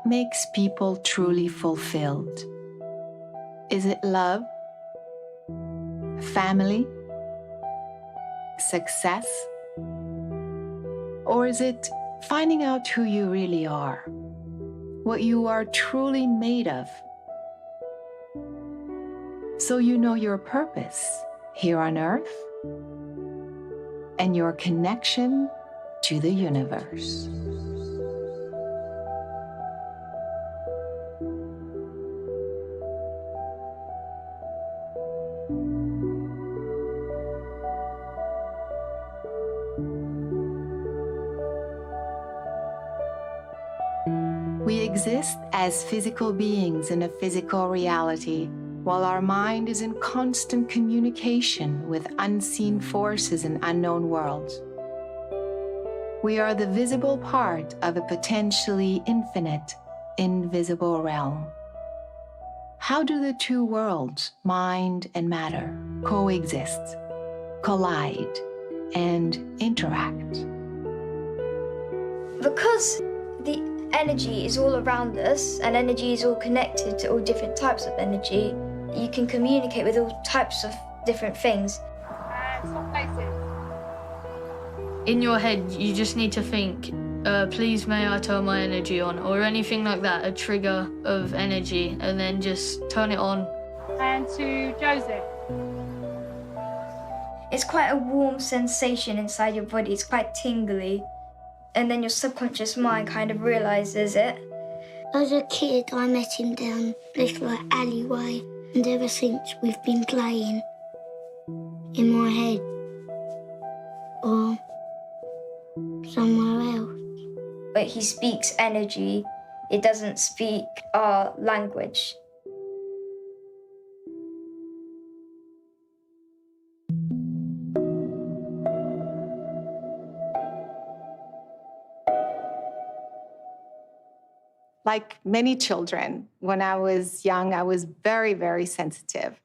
What makes people truly fulfilled? Is it love? Family? Success? Or is it finding out who you really are? What you are truly made of? So you know your purpose here on Earth and your connection to the universe. We exist as physical beings in a physical reality, while our mind is in constant communication with unseen forces in unknown worlds. We are the visible part of a potentially infinite, invisible realm. How do the two worlds, mind and matter, coexist, collide, and interact? Because the energy is all around us, and energy is all connected to all different types of energy, you can communicate with all types of different things. In your head, you just need to think, please may I turn my energy on, or anything like that, a trigger of energy, and then just turn it on. And to Joseph. It's quite a warm sensation inside your body, it's quite tingly. And then your subconscious mind kind of realises it. As a kid, I met him down this alleyway, and ever since we've been playing in my head or somewhere else. But he speaks energy, it doesn't speak our language. Like many children, when I was young, I was very, very sensitive.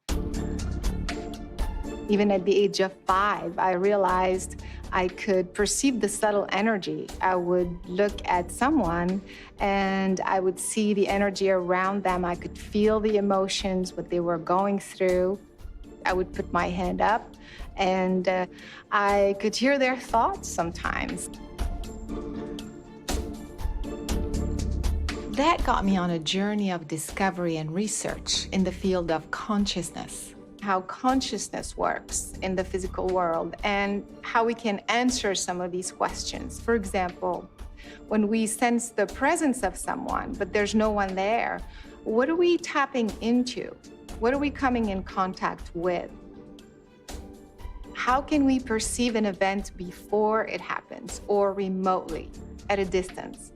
Even at the age of 5, I realized I could perceive the subtle energy. I would look at someone and I would see the energy around them. I could feel the emotions, what they were going through. I would put my hand up and I could hear their thoughts sometimes. That got me on a journey of discovery and research in the field of consciousness, how consciousness works in the physical world and how we can answer some of these questions. For example, when we sense the presence of someone, but there's no one there, what are we tapping into? What are we coming in contact with? How can we perceive an event before it happens or remotely at a distance?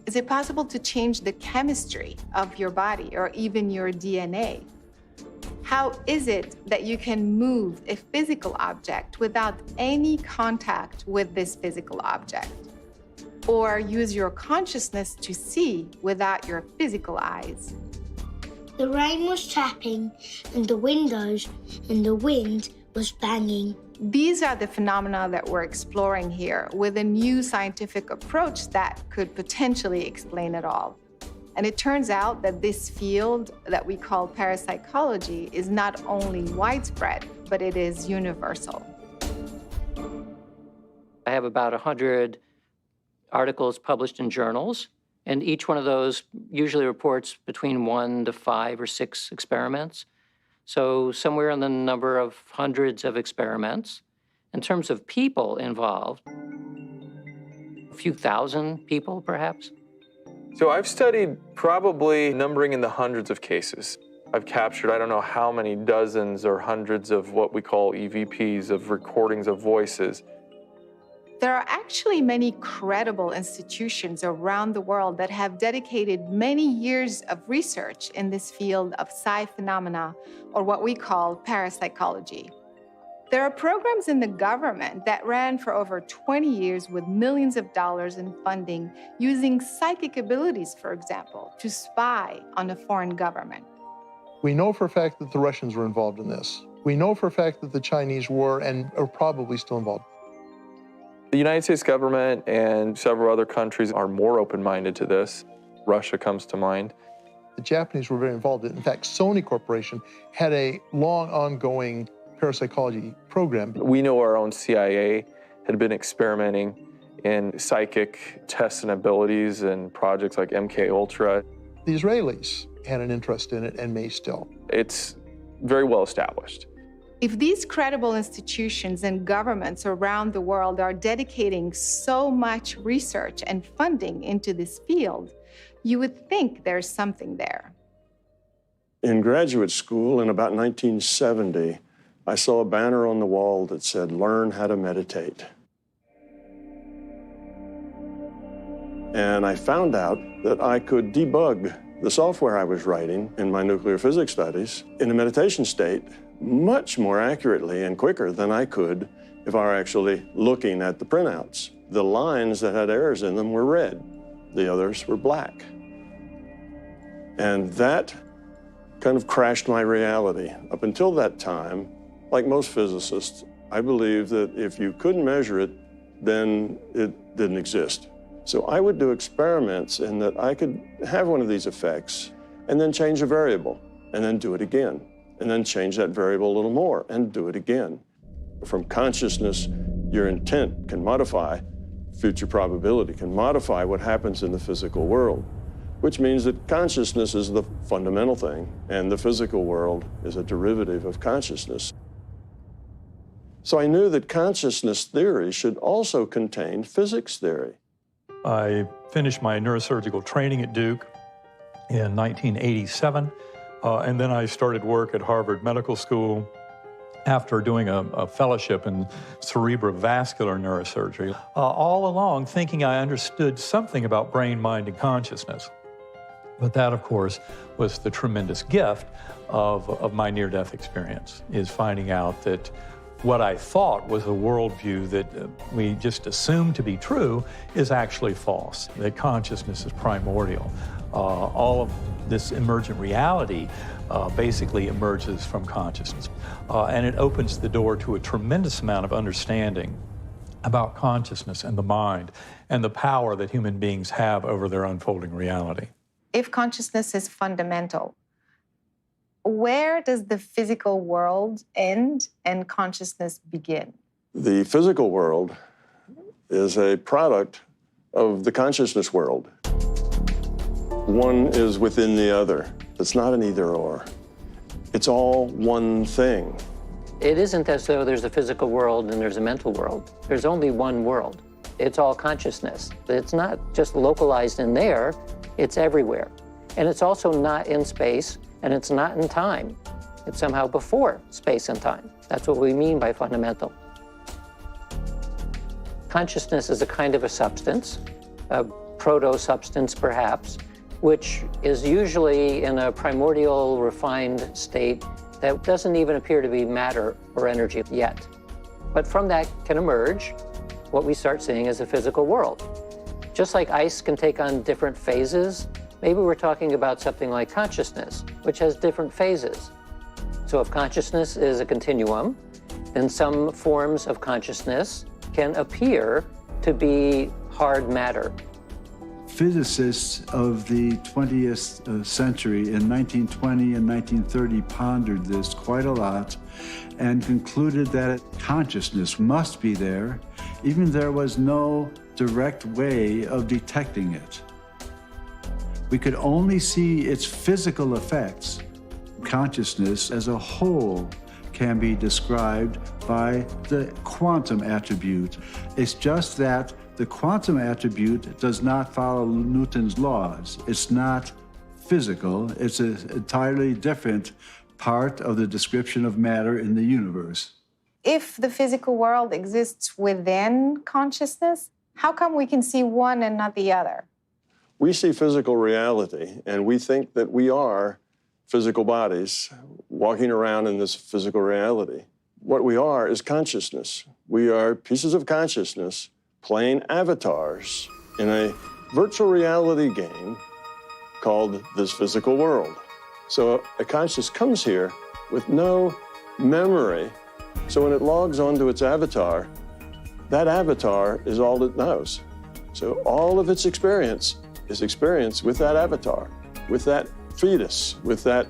Is it possible to change the chemistry of your body or even your DNA? How is it that you can move a physical object without any contact with this physical object? Or use your consciousness to see without your physical eyes? The rain was tapping, and the windows and the wind was banging. These are the phenomena that we're exploring here with a new scientific approach that could potentially explain it all. And it turns out that this field that we call parapsychology is not only widespread, but it is universal. I have about 100 articles published in journals, and each one of those usually reports between 1 to 5 or 6 experiments. So somewhere in the number of hundreds of experiments. In terms of people involved, a few thousand people, perhaps. So I've studied probably numbering in the hundreds of cases. I've captured, I don't know how many dozens or hundreds of what we call EVPs, of recordings of voices. There are actually many credible institutions around the world that have dedicated many years of research in this field of psi phenomena, or what we call parapsychology. There are programs in the government that ran for over 20 years with millions of dollars in funding, using psychic abilities, for example, to spy on a foreign government. We know for a fact that the Russians were involved in this. We know for a fact that the Chinese were and are probably still involved. The United States government and several other countries are more open-minded to this. Russia comes to mind. The Japanese were very involved. In fact, Sony Corporation had a long ongoing parapsychology program. We know our own CIA had been experimenting in psychic tests and abilities and projects like MK Ultra. The Israelis had an interest in it and may still. It's very well established. If these credible institutions and governments around the world are dedicating so much research and funding into this field, you would think there's something there. In graduate school in about 1970, I saw a banner on the wall that said, "Learn how to meditate." And I found out that I could debug the software I was writing in my nuclear physics studies in a meditation state much more accurately and quicker than I could if I were actually looking at the printouts. The lines that had errors in them were red, the others were black. And that kind of crashed my reality. Up until that time, like most physicists, I believed that if you couldn't measure it, then it didn't exist. So I would do experiments in that I could have one of these effects and then change a variable and then do it again and then change that variable a little more and do it again. From consciousness, your intent can modify future probability, can modify what happens in the physical world, which means that consciousness is the fundamental thing and the physical world is a derivative of consciousness. So I knew that consciousness theory should also contain physics theory. I finished my neurosurgical training at Duke in 1987, and then I started work at Harvard Medical School after doing a fellowship in cerebrovascular neurosurgery, all along thinking I understood something about brain, mind, and consciousness. But that, of course, was the tremendous gift of my near-death experience, is finding out that what I thought was a worldview that we just assumed to be true is actually false, that consciousness is primordial. All of this emergent reality basically emerges from consciousness. And it opens the door to a tremendous amount of understanding about consciousness and the mind and the power that human beings have over their unfolding reality. If consciousness is fundamental, where does the physical world end and consciousness begin? The physical world is a product of the consciousness world. One is within the other. It's not an either-or. It's all one thing. It isn't as though there's a physical world and there's a mental world. There's only one world. It's all consciousness. It's not just localized in there, it's everywhere. And it's also not in space, and it's not in time. It's somehow before space and time. That's what we mean by fundamental. Consciousness is a kind of a substance, a proto-substance perhaps, which is usually in a primordial, refined state that doesn't even appear to be matter or energy yet. But from that can emerge what we start seeing as a physical world. Just like ice can take on different phases, maybe we're talking about something like consciousness, which has different phases. So if consciousness is a continuum, then some forms of consciousness can appear to be hard matter. Physicists of the 20th century in 1920 and 1930 pondered this quite a lot and concluded that consciousness must be there, even there was no direct way of detecting it. We could only see its physical effects. Consciousness as a whole can be described by the quantum attribute. It's just that the quantum attribute does not follow Newton's laws. It's not physical. It's an entirely different part of the description of matter in the universe. If the physical world exists within consciousness, how come we can see one and not the other? We see physical reality, and we think that we are physical bodies walking around in this physical reality. What we are is consciousness. We are pieces of consciousness playing avatars in a virtual reality game called this physical world. So a consciousness comes here with no memory. So when it logs onto its avatar, that avatar is all it knows. So all of its experience is experienced with that avatar, with that fetus, with that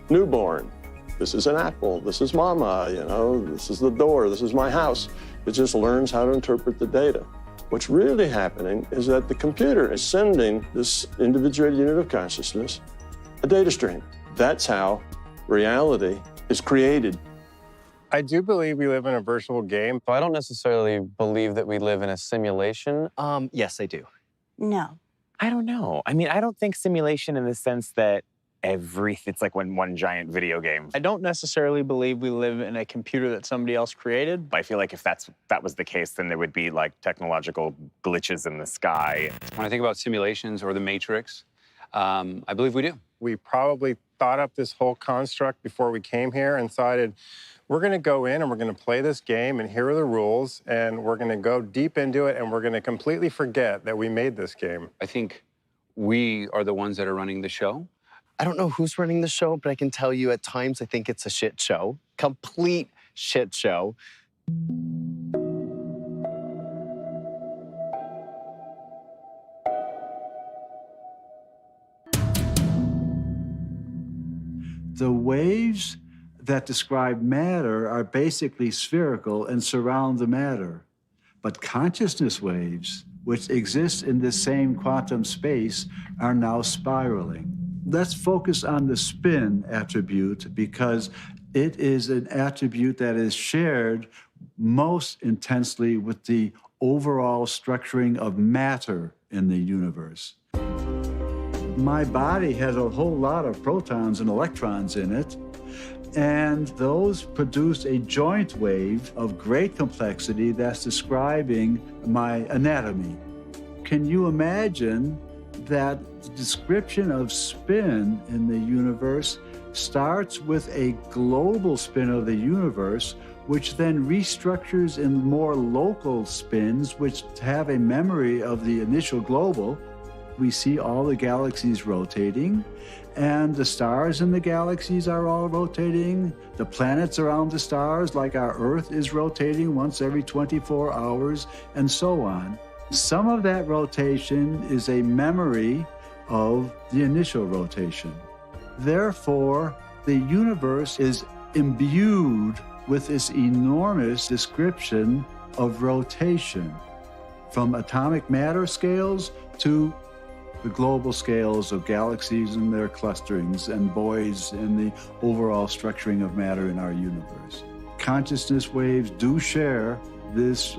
newborn. This is an apple, this is mama, you know, this is the door, this is my house. It just learns how to interpret the data. What's really happening is that the computer is sending this individuated unit of consciousness a data stream. That's how reality is created. I do believe we live in a virtual game, but I don't necessarily believe that we live in a simulation. Yes, I do. No. I don't know. I mean, I don't think simulation in the sense that it's like one giant video game. I don't necessarily believe we live in a computer that somebody else created. I feel like if that was the case, then there would be like technological glitches in the sky. When I think about simulations or the Matrix, I believe we do. We probably thought up this whole construct before we came here and decided we're going to go in and we're going to play this game, and here are the rules, and we're going to go deep into it, and we're going to completely forget that we made this game. I think we are the ones that are running the show. I don't know who's running the show, but I can tell you at times I think it's a shit show. Complete shit show. The waves that describe matter are basically spherical and surround the matter. But consciousness waves, which exist in the same quantum space, are now spiraling. Let's focus on the spin attribute because it is an attribute that is shared most intensely with the overall structuring of matter in the universe. My body has a whole lot of protons and electrons in it, and those produce a joint wave of great complexity that's describing my anatomy. Can you imagine that the description of spin in the universe starts with a global spin of the universe, which then restructures in more local spins, which have a memory of the initial global. We see all the galaxies rotating, and the stars in the galaxies are all rotating. The planets around the stars, like our Earth, is rotating once every 24 hours, and so on. Some of that rotation is a memory of the initial rotation. Therefore, the universe is imbued with this enormous description of rotation, from atomic matter scales to the global scales of galaxies and their clusterings and buoys and the overall structuring of matter in our universe. Consciousness waves do share this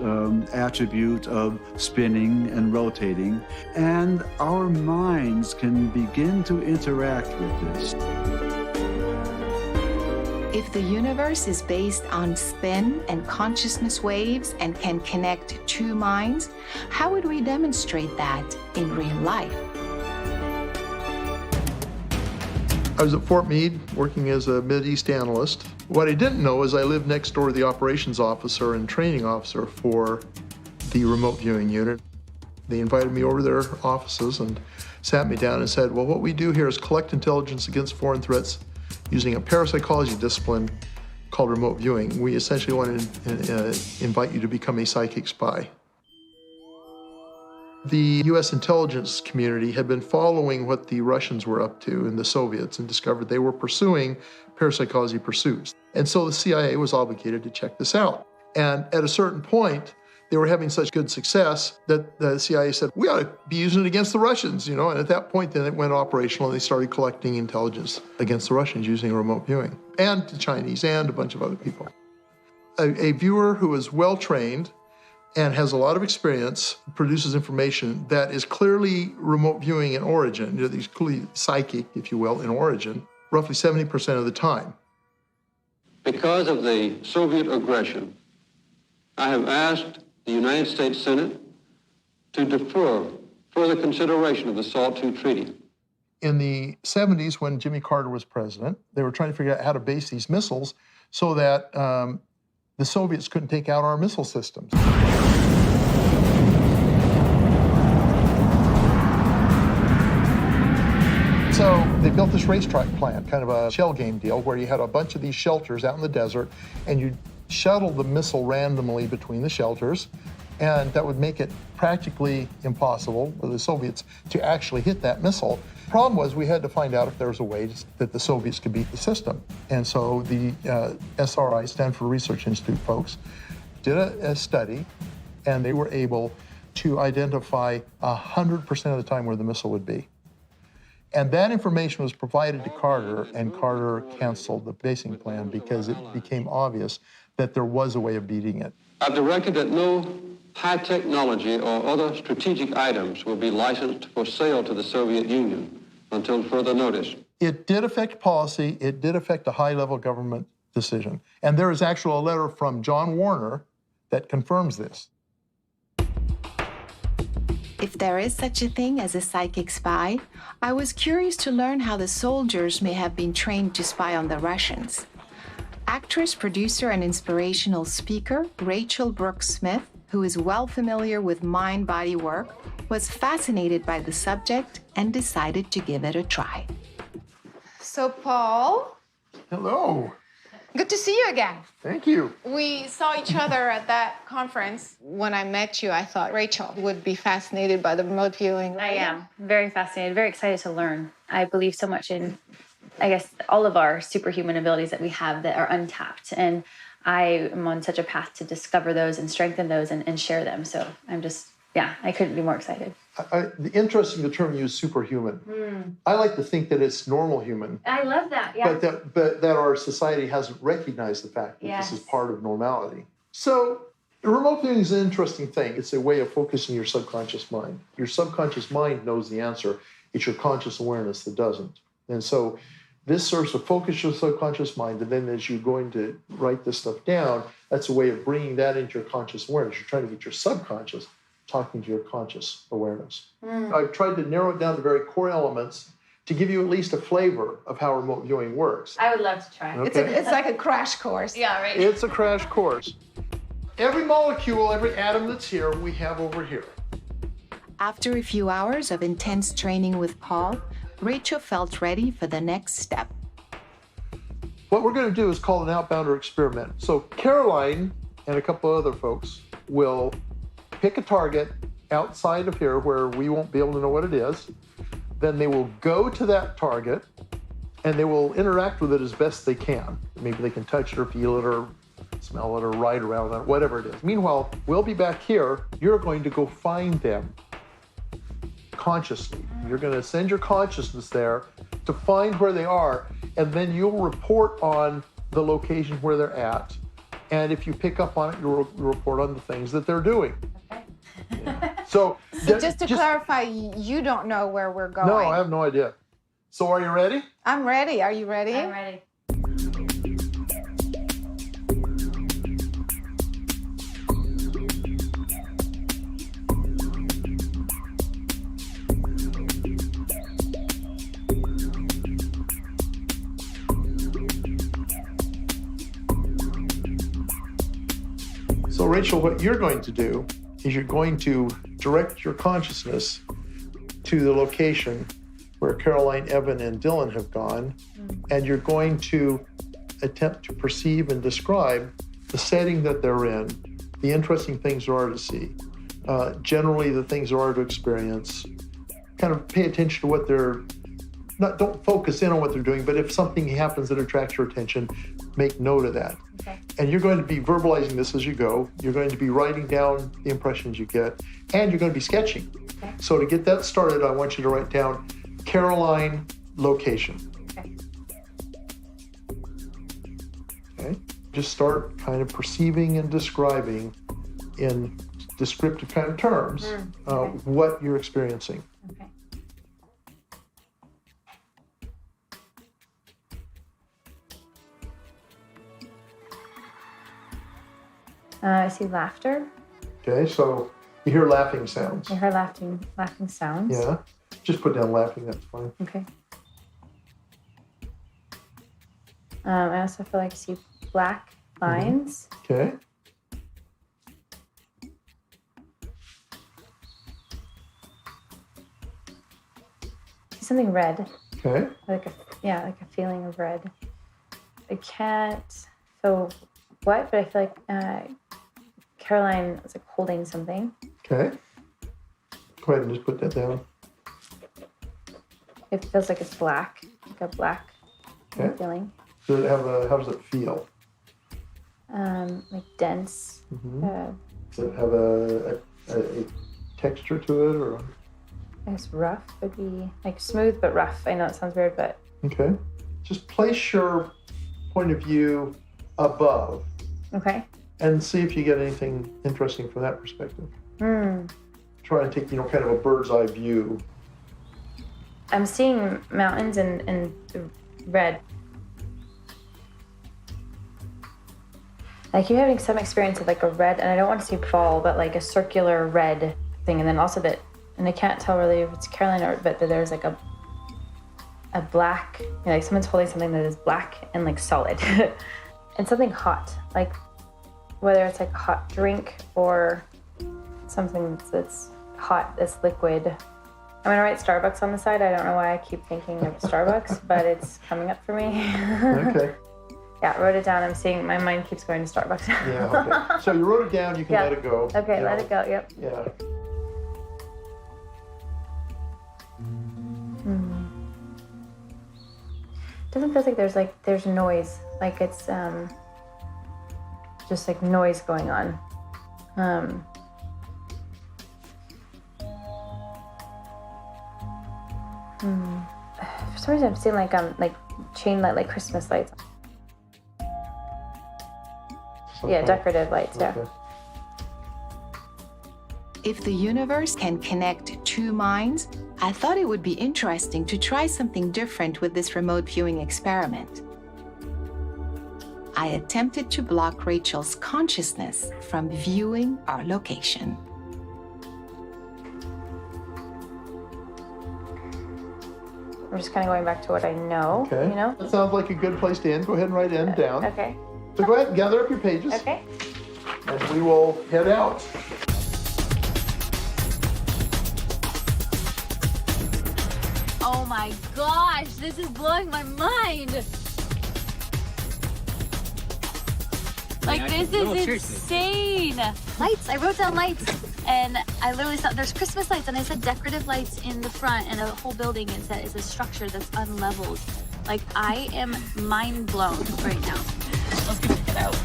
attribute of spinning and rotating, and our minds can begin to interact with this. If the universe is based on spin and consciousness waves and can connect two minds, how would we demonstrate that in real life? I was at Fort Meade working as a Mideast analyst. What I didn't know is I lived next door to the operations officer and training officer for the remote viewing unit. They invited me over to their offices and sat me down and said, well, what we do here is collect intelligence against foreign threats using a parapsychology discipline called remote viewing. We essentially want to invite you to become a psychic spy. The U.S. intelligence community had been following what the Russians were up to and the Soviets and discovered they were pursuing parapsychology pursuits. And so the CIA was obligated to check this out. And at a certain point, they were having such good success that the CIA said, we ought to be using it against the Russians, and at that point then it went operational and they started collecting intelligence against the Russians using remote viewing, and the Chinese and a bunch of other people. A viewer who is well-trained and has a lot of experience produces information that is clearly remote viewing in origin, these clearly psychic, if you will, in origin, roughly 70% of the time. Because of the Soviet aggression, I have asked the United States Senate to defer further consideration of the SALT II Treaty. In the 70s, when Jimmy Carter was president, they were trying to figure out how to base these missiles so that the Soviets couldn't take out our missile systems. So they built this racetrack plant, kind of a shell game deal, where you had a bunch of these shelters out in the desert, and you shuttle the missile randomly between the shelters, And that would make it practically impossible for the Soviets to actually hit that missile. Problem was, we had to find out if there was a way that the Soviets could beat the system. And so the SRI, Stanford Research Institute folks, did a study, and they were able to identify 100% of the time where the missile would be. And that information was provided to Carter, and Carter canceled the basing plan because it became obvious that there was a way of beating it. I've directed that no high technology or other strategic items will be licensed for sale to the Soviet Union until further notice. It did affect policy. It did affect a high-level government decision. And there is actually a letter from John Warner that confirms this. If there is such a thing as a psychic spy, I was curious to learn how the soldiers may have been trained to spy on the Russians. Actress, producer, and inspirational speaker Rachel Brooks Smith, who is well familiar with mind-body work, was fascinated by the subject and decided to give it a try. So, Paul. Hello. Good to see you again. Thank you. We saw each other at that conference. When I met you, I thought Rachel would be fascinated by the remote viewing. I am very fascinated, very excited to learn. I believe so much in, I guess, all of our superhuman abilities that we have that are untapped. And I am on such a path to discover those and strengthen those and share them. So I'm just, yeah, I couldn't be more excited. Interesting, the term used, superhuman. I like to think that it's normal human. I love that, yeah. But that our society hasn't recognized the fact that this is part of normality. So remote viewing is an interesting thing. It's a way of focusing your subconscious mind. Your subconscious mind knows the answer. It's your conscious awareness that doesn't. And so this serves to focus your subconscious mind, and then as you're going to write this stuff down, that's a way of bringing that into your conscious awareness. You're trying to get your subconscious talking to your conscious awareness. I've tried to narrow it down to very core elements to give you at least a flavor of how remote viewing works. I would love to try. Okay. It's like a crash course. Yeah, right. It's a crash course. Every molecule, every atom that's here, we have over here. After a few hours of intense training with Paul, Rachel felt ready for the next step. What we're going to do is call an outbounder experiment. So Caroline and a couple of other folks will pick a target outside of here where we won't be able to know what it is. Then they will go to that target and they will interact with it as best they can. Maybe they can touch it or feel it or smell it or ride around it, whatever it is. Meanwhile, we'll be back here. You're going to go find them consciously. You're going to send your consciousness there to find where they are, and then you'll report on the location where they're at. And if you pick up on it, you'll report on the things that they're doing. Okay. Yeah. So just to clarify, you don't know where we're going. No, I have no idea. So are you ready? I'm ready. Are you ready? I'm ready. So Rachel, what you're going to do is you're going to direct your consciousness to the location where Caroline, Evan, and Dylan have gone, and you're going to attempt to perceive and describe the setting that they're in, the interesting things there are to see, generally the things there are to experience. Kind of pay attention to what they're, don't focus in on what they're doing, but if something happens that attracts your attention, make note of that. Okay. And you're going to be verbalizing this as you go. You're going to be writing down the impressions you get, and you're going to be sketching. Okay. So to get that started, I want you to write down Caroline location. Okay. Okay. Just start kind of perceiving and describing in descriptive kind of terms what you're experiencing. Okay. I see laughter. Okay, so you hear laughing sounds. I heard laughing sounds. Yeah, just put down laughing, that's fine. Okay. I also feel like I see black lines. Okay. Something red. Okay. Like a feeling of red. I can't feel what, but I feel like Caroline was like holding something. Okay. Go ahead and just put that down. It feels like it's black, like a black feeling. Does it have a, how does it feel? Like dense. Does it have a texture to it, or? I guess rough would be like smooth but rough. I know it sounds weird, but. Okay. Just place your point of view above. Okay. And see if you get anything interesting from that perspective. Try and take, kind of a bird's eye view. I'm seeing mountains in red. I keep having some experience of like a red, and I don't want to say fall, but like a circular red thing. And then also that, and I can't tell really if it's Caroline or, but that there's like a black, like someone's holding something that is black and like solid. And something hot, like whether it's like a hot drink or something that's hot, that's liquid. I'm gonna write Starbucks on the side. I don't know why I keep thinking of Starbucks, but it's coming up for me. Okay. Yeah, I wrote it down. I'm seeing, my mind keeps going to Starbucks. Yeah, okay. So you wrote it down, you can let it go. Okay, let it go, yep. Yeah. Doesn't feel like there's noise. Like it's just like noise going on. For some reason I'm seeing like chain light, like Christmas lights. Yeah, decorative lights, yeah. If the universe can connect two minds, I thought it would be interesting to try something different with this remote viewing experiment. I attempted to block Rachel's consciousness from viewing our location. I'm just kind of going back to what I know, Okay. That sounds like a good place to end. Go ahead and write end down. Okay. So go ahead and gather up your pages. Okay. And we will head out. Oh my gosh, this is blowing my mind. Like, this is insane. Lights, I wrote down lights. And I literally saw, there's Christmas lights, and I said decorative lights in the front, and a whole building is a structure that's unleveled. Like, I am mind blown right now. Let's go check it out.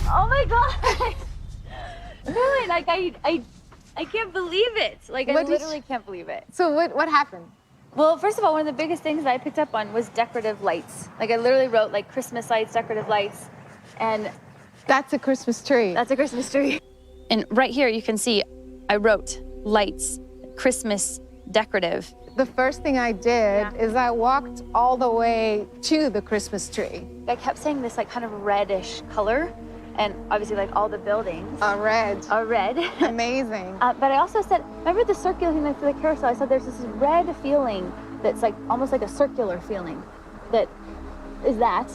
Oh my God. Really, like, I can't believe it. Like, I literally can't believe it. So what happened? Well, first of all, one of the biggest things that I picked up on was decorative lights. Like, I literally wrote, like, Christmas lights, decorative lights, and... That's a Christmas tree. That's a Christmas tree. And right here, you can see, I wrote lights, Christmas, decorative. The first thing I did is I walked all the way to the Christmas tree. I kept saying this, like, kind of reddish color, and obviously, like, all the buildings are red. Are red. Amazing. But I also said, remember the circular thing that's the carousel? I said there's this red feeling that's like almost like a circular feeling. That is that.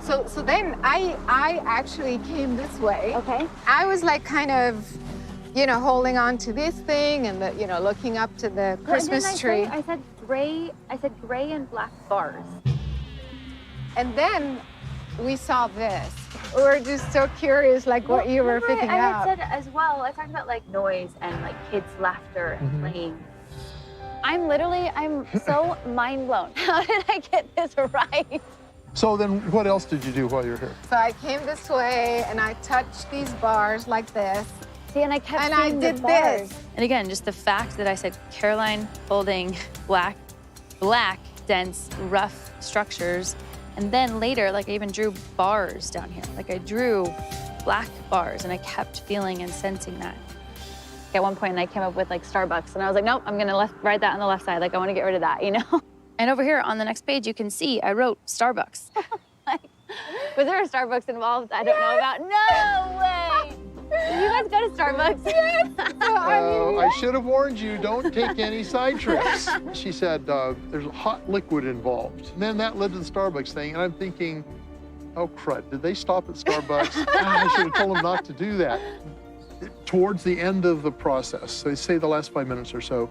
So then I actually came this way. Okay. I was like kind of, holding on to this thing and looking up to the Christmas tree. I said gray and black bars. And then we saw this. We were just so curious, like what you were picking up. I had said as well, I talked about like noise and like kids' laughter and playing. I'm so mind blown. How did I get this right? So then what else did you do while you were here? So I came this way and I touched these bars like this. See, and I kept and I did this. And again, just the fact that I said Caroline holding black, dense, rough structures. And then later, like I even drew bars down here. Like I drew black bars and I kept feeling and sensing that. At one point, I came up with like Starbucks and I was like, nope, I'm gonna write that on the left side. Like I wanna get rid of that, And over here on the next page, you can see I wrote Starbucks. Was there a Starbucks involved? I don't know about. No way! Did you guys go to Starbucks? Yes. I should have warned you, don't take any side trips. She said, there's hot liquid involved. And then that led to the Starbucks thing, and I'm thinking, oh crud, did they stop at Starbucks? I should have told them not to do that. Towards the end of the process, so say the last 5 minutes or so,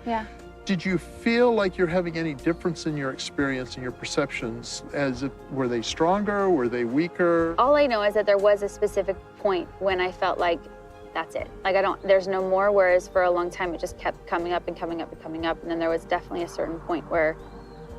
did you feel like you're having any difference in your experience and your perceptions? Were they stronger? Were they weaker? All I know is that there was a specific point when I felt like that's it. Like there's no more, whereas for a long time it just kept coming up and coming up and coming up, and then there was definitely a certain point where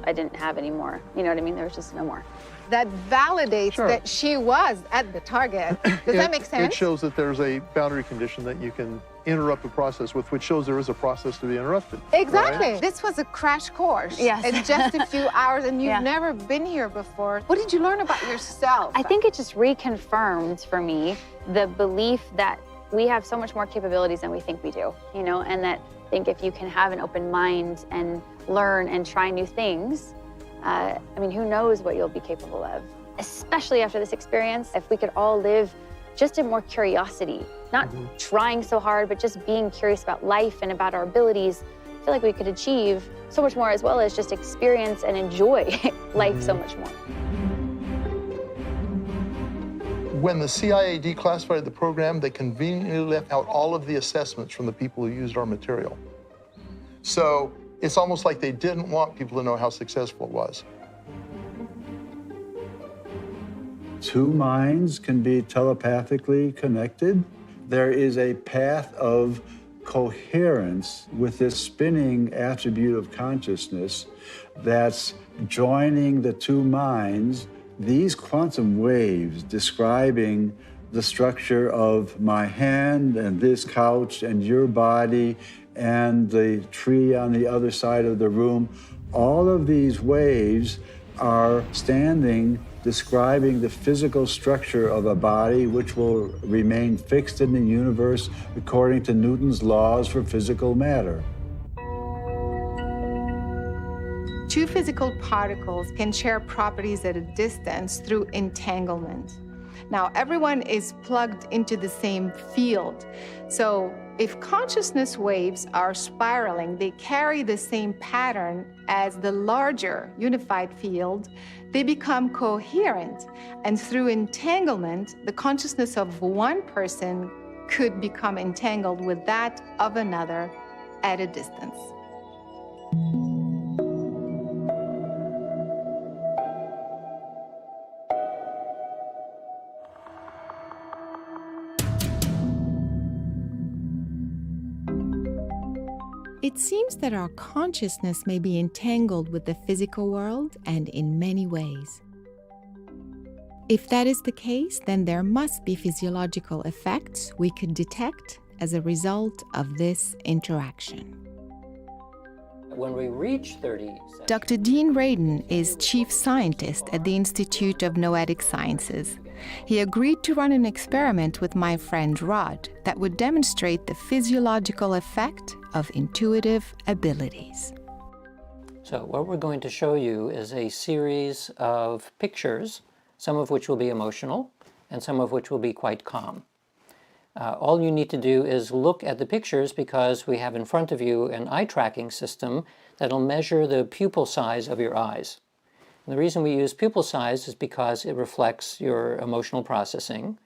I didn't have any more. You know what I mean? There was just no more. That validates that she was at the target. Does that make sense? It shows that there's a boundary condition that you can interrupt the process with, which shows there is a process to be interrupted. Exactly. Right? This was a crash course. Yes. In just a few hours, and you've never been here before. What did you learn about yourself? I think it just reconfirmed for me the belief that we have so much more capabilities than we think we do, you know, and that I think if you can have an open mind and learn and try new things, I mean, who knows what you'll be capable of, especially after this experience. If we could all live just in more curiosity, not trying so hard, but just being curious about life and about our abilities, I feel like we could achieve so much more, as well as just experience and enjoy life so much more. When the CIA declassified the program, they conveniently left out all of the assessments from the people who used our material. So it's almost like they didn't want people to know how successful it was. Two minds can be telepathically connected. There is a path of coherence with this spinning attribute of consciousness that's joining the two minds. These quantum waves describing the structure of my hand and this couch and your body and the tree on the other side of the room, all of these waves are standing, describing the physical structure of a body which will remain fixed in the universe according to Newton's laws for physical matter. Two physical particles can share properties at a distance through entanglement. Now, everyone is plugged into the same field. So if consciousness waves are spiraling, they carry the same pattern as the larger unified field. They become coherent. And through entanglement, the consciousness of one person could become entangled with that of another at a distance. It seems that our consciousness may be entangled with the physical world and in many ways. If that is the case, then there must be physiological effects we could detect as a result of this interaction. When we reach 30 Dr. Dean Radin is chief scientist at the Institute of Noetic Sciences. He agreed to run an experiment with my friend Rod that would demonstrate the physiological effect of intuitive abilities. So what we're going to show you is a series of pictures, some of which will be emotional and some of which will be quite calm. All you need to do is look at the pictures because we have in front of you an eye tracking system that'll measure the pupil size of your eyes. And the reason we use pupil size is because it reflects your emotional processing.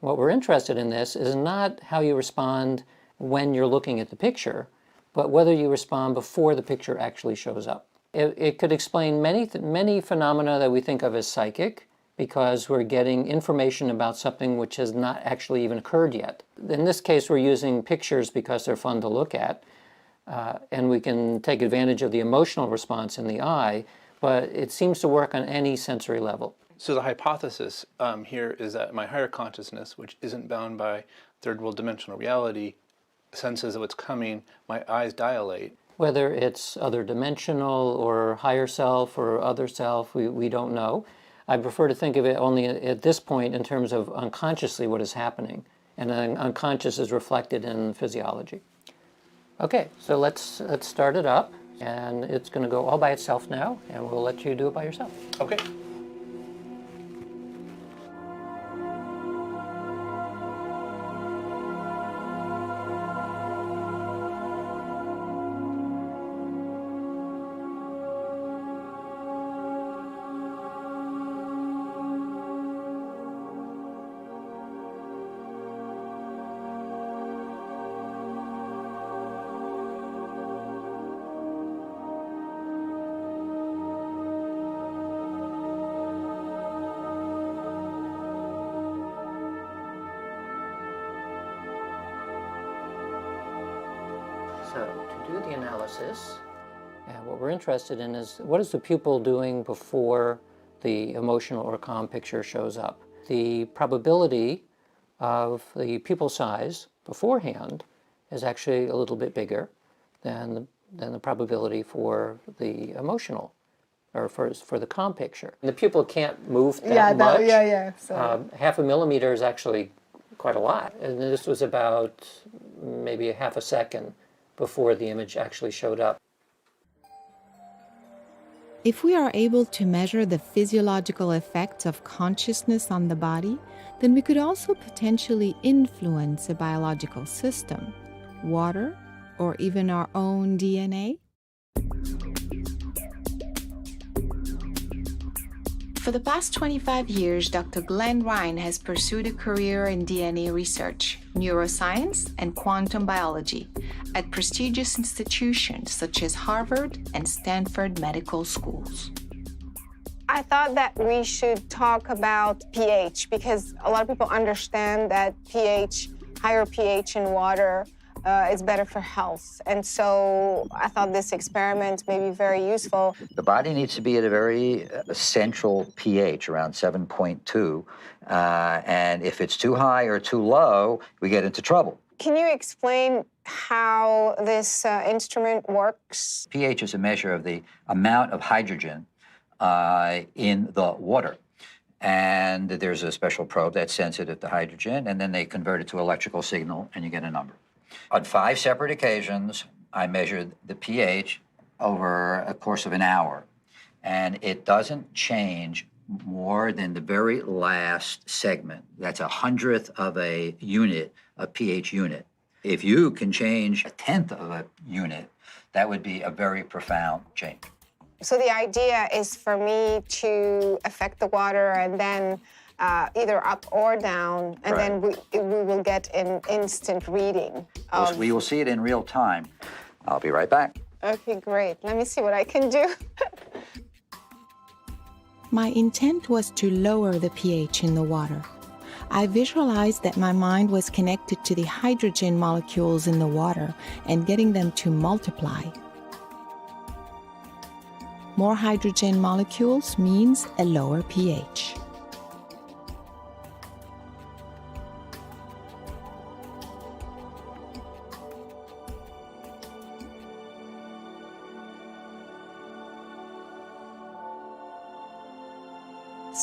What we're interested in this is not how you respond when you're looking at the picture, but whether you respond before the picture actually shows up. It could explain many phenomena that we think of as psychic, because we're getting information about something which has not actually even occurred yet. In this case, we're using pictures because they're fun to look at, and we can take advantage of the emotional response in the eye, but it seems to work on any sensory level. So the hypothesis here is that my higher consciousness, which isn't bound by third world dimensional reality, senses what's coming, my eyes dilate. Whether it's other dimensional or higher self or other self, we don't know. I prefer to think of it only at this point in terms of unconsciously what is happening, and unconscious is reflected in physiology. Okay, so let's start it up, and it's going to go all by itself now, and we'll let you do it by yourself. Okay. analysis. And what we're interested in is what is the pupil doing before the emotional or calm picture shows up. The probability of the pupil size beforehand is actually a little bit bigger than the probability for the emotional or for the calm picture. And the pupil can't move that much. So. Half a millimeter is actually quite a lot. And this was about maybe a half a second before the image actually showed up. If we are able to measure the physiological effects of consciousness on the body, then we could also potentially influence a biological system, water, or even our own DNA. For the past 25 years, Dr. Glenn Ryan has pursued a career in DNA research, neuroscience, and quantum biology at prestigious institutions such as Harvard and Stanford medical schools. I thought that we should talk about pH because a lot of people understand that pH, higher pH in water, is better for health. And so I thought this experiment may be very useful. The body needs to be at a very central pH, around 7.2. And if it's too high or too low, we get into trouble. Can you explain how this instrument works? pH is a measure of the amount of hydrogen in the water. And there's a special probe that's sensitive to hydrogen, and then they convert it to electrical signal, and you get a number. On 5 separate occasions, I measured the pH over a course of an hour, and it doesn't change more than the very last segment. That's 1/100th of a unit, a pH unit. If you can change 1/10 of a unit, that would be a very profound change. So the idea is for me to affect the water and then either up or down, and then we will get an instant reading. We will see it in real time. I'll be right back. Okay, great. Let me see what I can do. My intent was to lower the pH in the water. I visualized that my mind was connected to the hydrogen molecules in the water and getting them to multiply. More hydrogen molecules means a lower pH.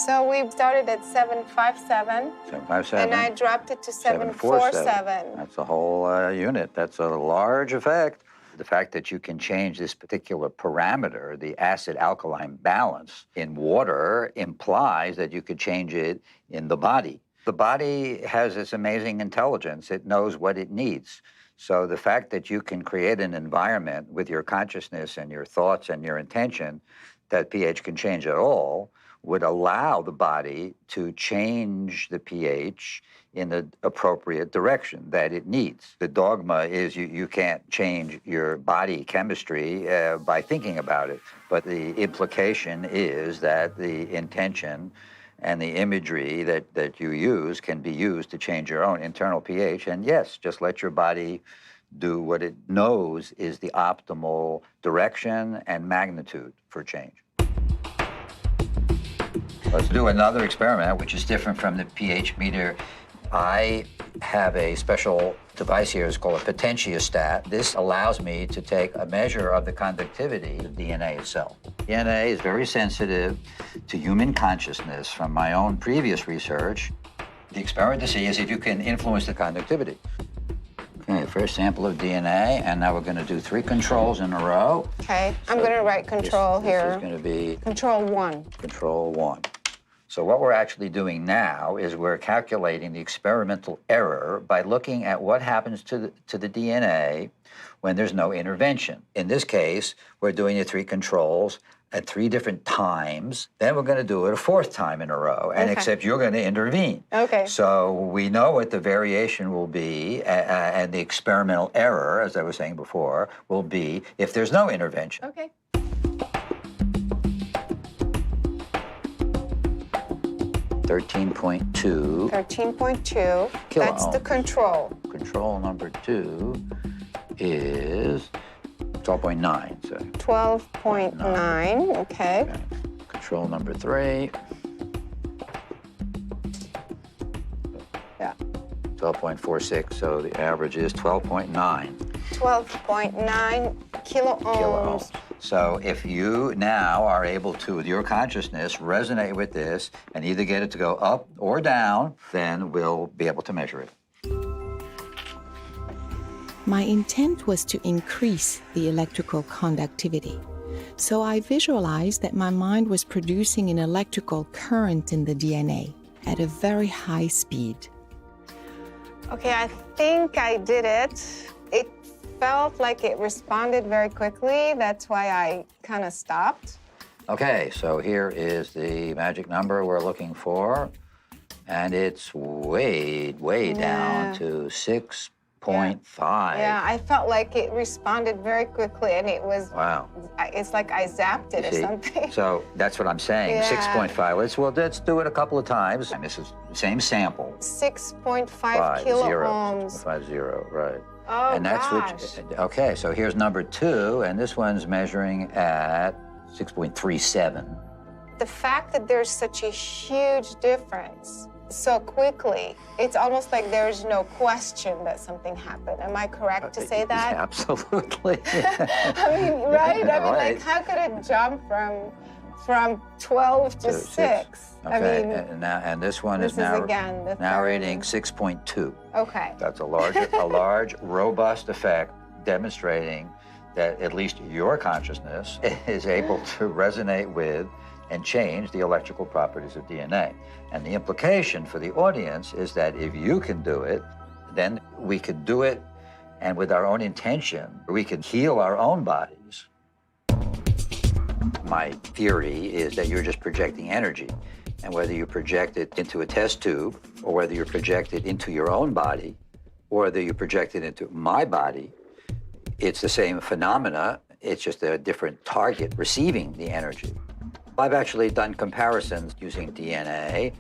So we started at 757. 757. And I dropped it to 747. That's a whole unit. That's a large effect. The fact that you can change this particular parameter, the acid-alkaline balance in water, implies that you could change it in the body. The body has this amazing intelligence. It knows what it needs. So the fact that you can create an environment with your consciousness and your thoughts and your intention that pH can change at all would allow the body to change the pH in the appropriate direction that it needs. The dogma is you can't change your body chemistry by thinking about it, but the implication is that the intention and the imagery that you use can be used to change your own internal pH, and yes, just let your body do what it knows is the optimal direction and magnitude for change. Let's do another experiment, which is different from the pH meter. I have a special device here. It's called a potentiostat. This allows me to take a measure of the conductivity of DNA itself. DNA is very sensitive to human consciousness. From my own previous research, the experiment to see is if you can influence the conductivity. Okay, first sample of DNA, and now we're going to do 3 controls in a row. Okay, I'm going to write control here. This is going to be... Control 1. Control 1. So what we're actually doing now is we're calculating the experimental error by looking at what happens to the DNA when there's no intervention. In this case, we're doing the 3 controls at 3 different times. Then we're going to do it a 4th time in a row, and except you're going to intervene. Okay. So we know what the variation will be, and the experimental error, as I was saying before, will be if there's no intervention. Okay. 13.2. 13.2. That's the control. Control number 2 is 12.9, so. 12.9, okay. Control number 3. Yeah. 12.46, so the average is 12.9. 12.9 kiloohms. So if you now are able to, with your consciousness, resonate with this and either get it to go up or down, then we'll be able to measure it. My intent was to increase the electrical conductivity. So I visualized that my mind was producing an electrical current in the DNA at a very high speed. Okay, I think I did it. It felt like it responded very quickly. That's why I kind of stopped. Okay, so here is the magic number we're looking for. And it's way down to 6.5. Yeah, I felt like it responded very quickly, and it was, wow. It's like I zapped it or something. So that's what I'm saying, Yeah. 6.5. Let's do it a couple of times. And this is the same sample. 6.5 kiloohms. 50, right. Oh, and that's gosh. Okay, so here's number 2, and this one's measuring at 6.37. The fact that there's such a huge difference so quickly, it's almost like there's no question that something happened. Am I correct to say that? Absolutely. I mean, right? I mean, Right. like, how could it jump from 12 to 6? Okay, I mean, and this one this is now, is again the now third reading one. 6.2. Okay. That's a large, robust effect demonstrating that at least your consciousness is able to resonate with and change the electrical properties of DNA. And the implication for the audience is that if you can do it, then we can do it, and with our own intention, we can heal our own bodies. My theory is that you're just projecting energy, and whether you project it into a test tube, or whether you project it into your own body, or whether you project it into my body, it's the same phenomena, it's just a different target receiving the energy. I've actually done comparisons using DNA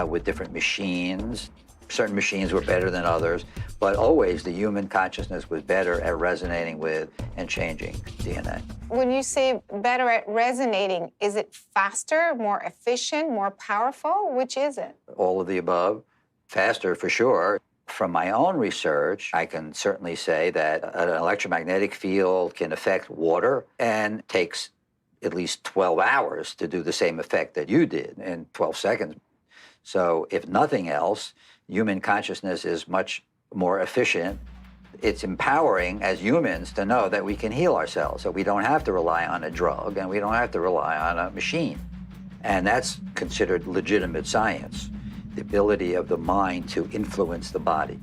with different machines. Certain machines were better than others, but always the human consciousness was better at resonating with and changing DNA. When you say better at resonating, is it faster, more efficient, more powerful? Which is it? All of the above. Faster for sure. From my own research, I can certainly say that an electromagnetic field can affect water and takes at least 12 hours to do the same effect that you did in 12 seconds. So if nothing else, human consciousness is much more efficient. It's empowering as humans to know that we can heal ourselves, so we don't have to rely on a drug and we don't have to rely on a machine. And that's considered legitimate science, the ability of the mind to influence the body.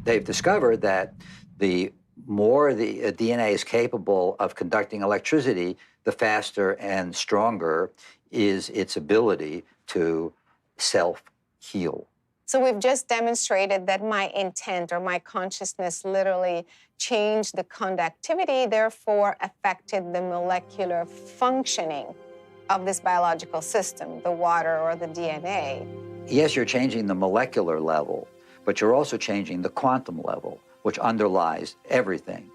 They've discovered that the more the DNA is capable of conducting electricity, the faster and stronger is its ability to self-heal. So we've just demonstrated that my intent or my consciousness literally changed the conductivity, therefore affected the molecular functioning of this biological system, the water or the DNA. Yes, you're changing the molecular level, but you're also changing the quantum level, which underlies everything.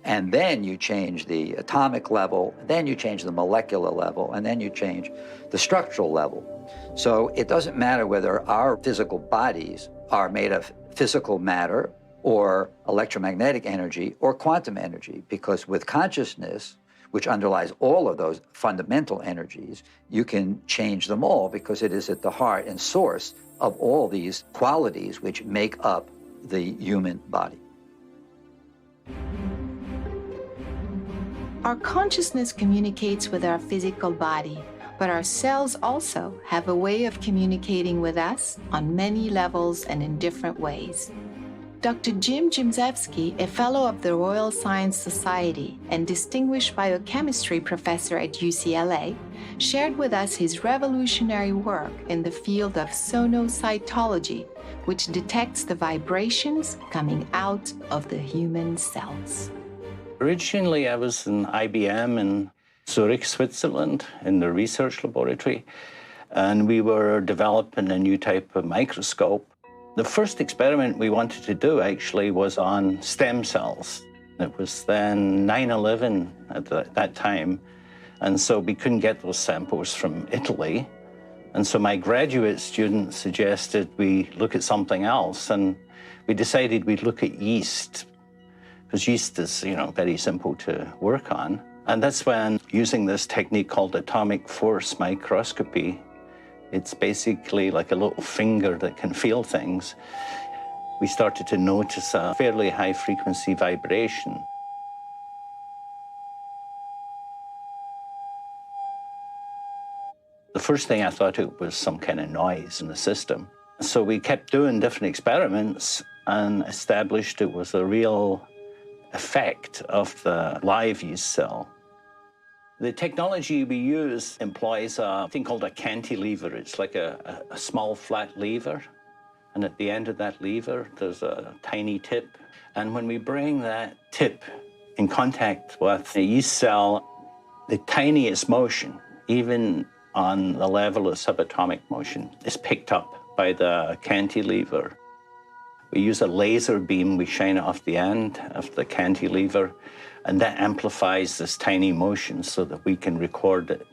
And then you change the atomic level, then you change the molecular level, and then you change the structural level. So it doesn't matter whether our physical bodies are made of physical matter or electromagnetic energy or quantum energy, because with consciousness, which underlies all of those fundamental energies, you can change them all because it is at the heart and source of all these qualities which make up the human body. Our consciousness communicates with our physical body, but our cells also have a way of communicating with us on many levels and in different ways. Dr. Jim Jimzewski, a fellow of the Royal Science Society and distinguished biochemistry professor at UCLA, shared with us his revolutionary work in the field of sonocytology, which detects the vibrations coming out of the human cells. Originally, I was in IBM in Zurich, Switzerland, in the research laboratory, and we were developing a new type of microscope. The first experiment we wanted to do, actually, was on stem cells. It was then 9/11 at that time, and so we couldn't get those samples from Italy. And so my graduate students suggested we look at something else, and we decided we'd look at yeast, because yeast is, very simple to work on. And that's when, using this technique called atomic force microscopy, it's basically like a little finger that can feel things, we started to notice a fairly high-frequency vibration. The first thing I thought it was some kind of noise in the system. So we kept doing different experiments and established it was a real effect of the live yeast cell. The technology we use employs a thing called a cantilever. It's like a small flat lever. And at the end of that lever, there's a tiny tip. And when we bring that tip in contact with a yeast cell, the tiniest motion, even on the level of subatomic motion, is picked up by the cantilever. We use a laser beam, we shine it off the end of the cantilever, and that amplifies this tiny motion so that we can record it.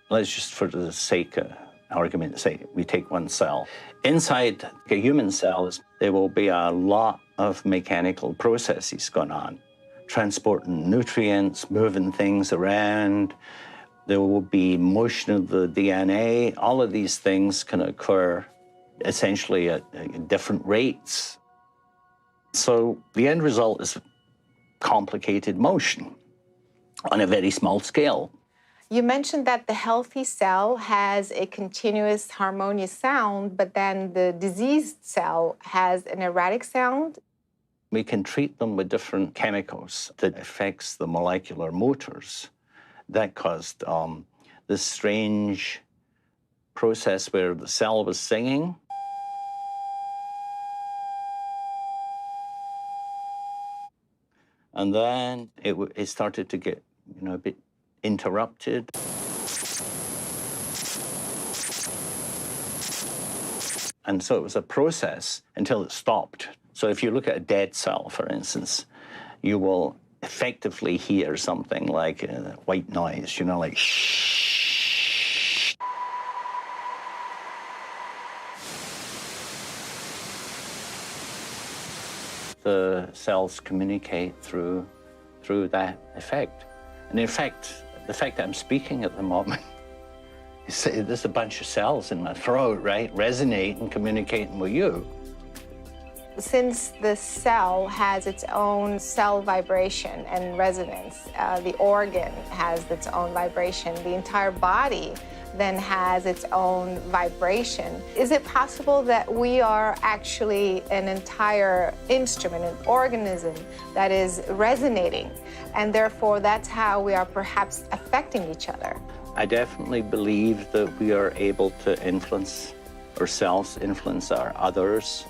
Let's just, for the sake of argument, say we take one cell. Inside a human cell, there will be a lot of mechanical processes going on, transporting nutrients, moving things around. There will be motion of the DNA. All of these things can occur essentially at different rates. So the end result is complicated motion on a very small scale. You mentioned that the healthy cell has a continuous harmonious sound, but then the diseased cell has an erratic sound. We can treat them with different chemicals that affects the molecular motors. That caused this strange process where the cell was singing. And then it started to get, a bit interrupted. And so it was a process until it stopped. So if you look at a dead cell, for instance, you will effectively hear something like a white noise, like shh. The cells communicate through that effect. And in fact, the fact that I'm speaking at the moment, there's a bunch of cells in my throat, right, resonating, communicating with you. Since the cell has its own cell vibration and resonance, the organ has its own vibration, the entire body then has its own vibration. Is it possible that we are actually an entire instrument, an organism that is resonating, and therefore that's how we are perhaps affecting each other? I definitely believe that we are able to influence ourselves, influence our others.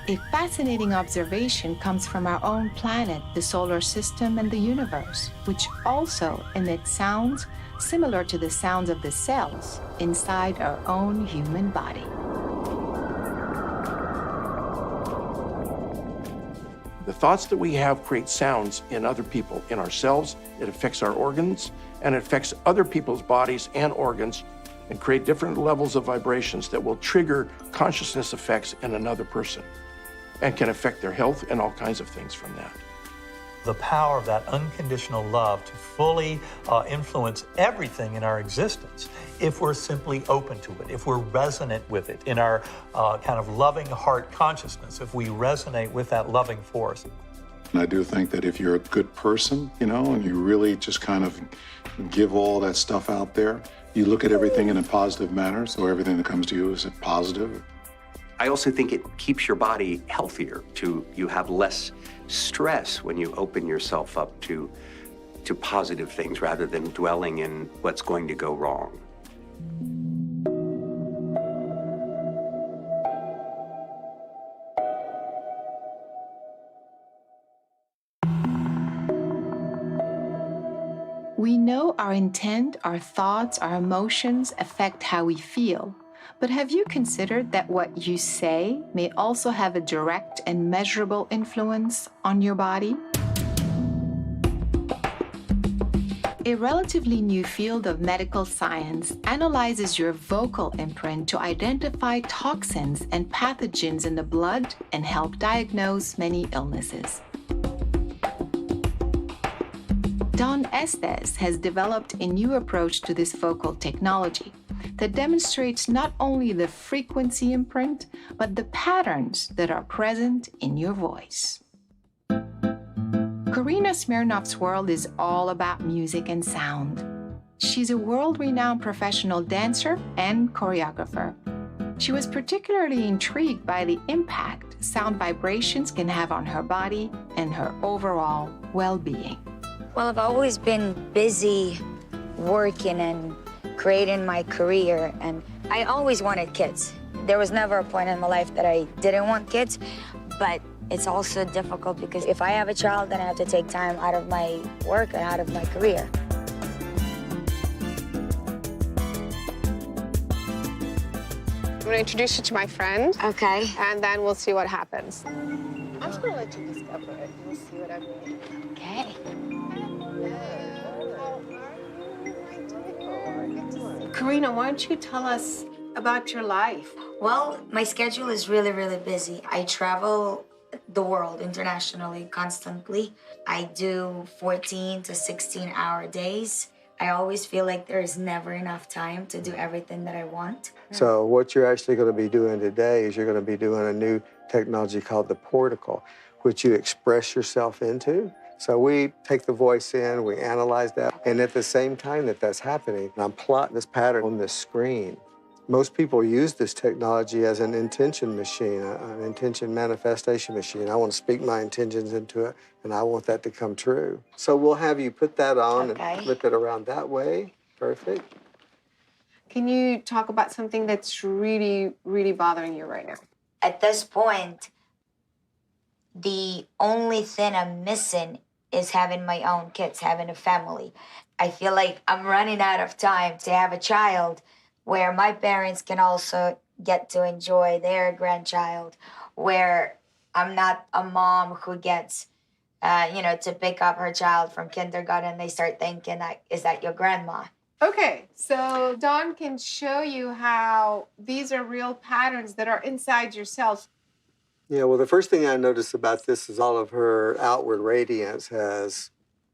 A fascinating observation comes from our own planet, the solar system, and the universe, which also emits sounds similar to the sounds of the cells inside our own human body. The thoughts that we have create sounds in other people, in ourselves. It affects our organs, and it affects other people's bodies and organs, and create different levels of vibrations that will trigger consciousness effects in another person, and can affect their health and all kinds of things from that. The power of that unconditional love to fully influence everything in our existence if we're simply open to it, if we're resonant with it in our kind of loving heart consciousness, if we resonate with that loving force. And I do think that if you're a good person, and you really just kind of give all that stuff out there, you look at everything in a positive manner, so everything that comes to you is positive. I also think it keeps your body healthier. You have less stress when you open yourself up to positive things rather than dwelling in what's going to go wrong. We know our intent, our thoughts, our emotions affect how we feel. But have you considered that what you say may also have a direct and measurable influence on your body? A relatively new field of medical science analyzes your vocal imprint to identify toxins and pathogens in the blood and help diagnose many illnesses. Don Estes has developed a new approach to this vocal technology that demonstrates not only the frequency imprint, but the patterns that are present in your voice. Karina Smirnoff's world is all about music and sound. She's a world-renowned professional dancer and choreographer. She was particularly intrigued by the impact sound vibrations can have on her body and her overall well-being. Well, I've always been busy working and creating my career, and I always wanted kids. There was never a point in my life that I didn't want kids, but it's also difficult because if I have a child, then I have to take time out of my work and out of my career. I'm gonna introduce you to my friend. Okay. And then we'll see what happens. I'm just gonna let you discover it. We'll see what I mean. Okay. Karina, why don't you tell us about your life? Well, my schedule is really, really busy. I travel the world internationally constantly. I do 14 to 16-hour days. I always feel like there is never enough time to do everything that I want. So what you're actually going to be doing today is you're going to be doing a new technology called the portical, which you express yourself into. So we take the voice in, we analyze that, and at the same time that that's happening, I'm plotting this pattern on this screen. Most people use this technology as an intention machine, an intention manifestation machine. I want to speak my intentions into it, and I want that to come true. So we'll have you put that on and flip it around that way. Perfect. Can you talk about something that's really, really bothering you right now? At this point, the only thing I'm missing is having my own kids, having a family. I feel like I'm running out of time to have a child where my parents can also get to enjoy their grandchild, where I'm not a mom who gets, to pick up her child from kindergarten. They start thinking, is that your grandma? Okay, so Dawn can show you how these are real patterns that are inside yourself. Yeah, well, the first thing I noticed about this is all of her outward radiance has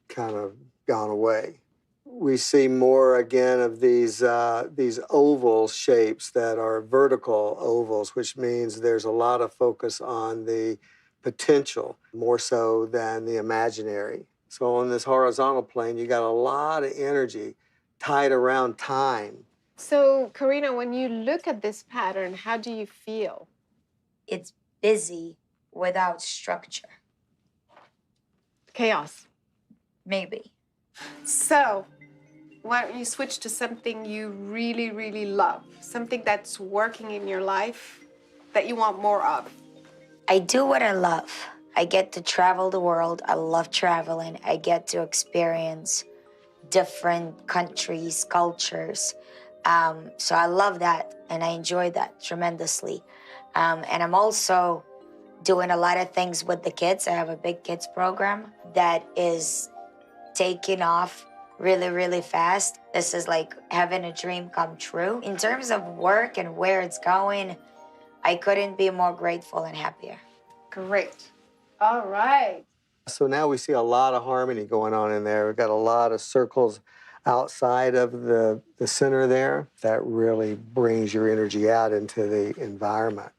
kind of gone away. We see more again of these oval shapes that are vertical ovals, which means there's a lot of focus on the potential, more so than the imaginary. So on this horizontal plane, you got a lot of energy tied around time. So, Karina, when you look at this pattern, how do you feel? It's busy without structure. Chaos. Maybe. So, why don't you switch to something you really, really love? Something that's working in your life that you want more of. I do what I love. I get to travel the world. I love traveling. I get to experience different countries, cultures. So I love that, and I enjoy that tremendously. And I'm also doing a lot of things with the kids. I have a big kids program that is taking off really, really fast. This is like having a dream come true. In terms of work and where it's going, I couldn't be more grateful and happier. Great. All right. So now we see a lot of harmony going on in there. We've got a lot of circles outside of the center there. That really brings your energy out into the environment.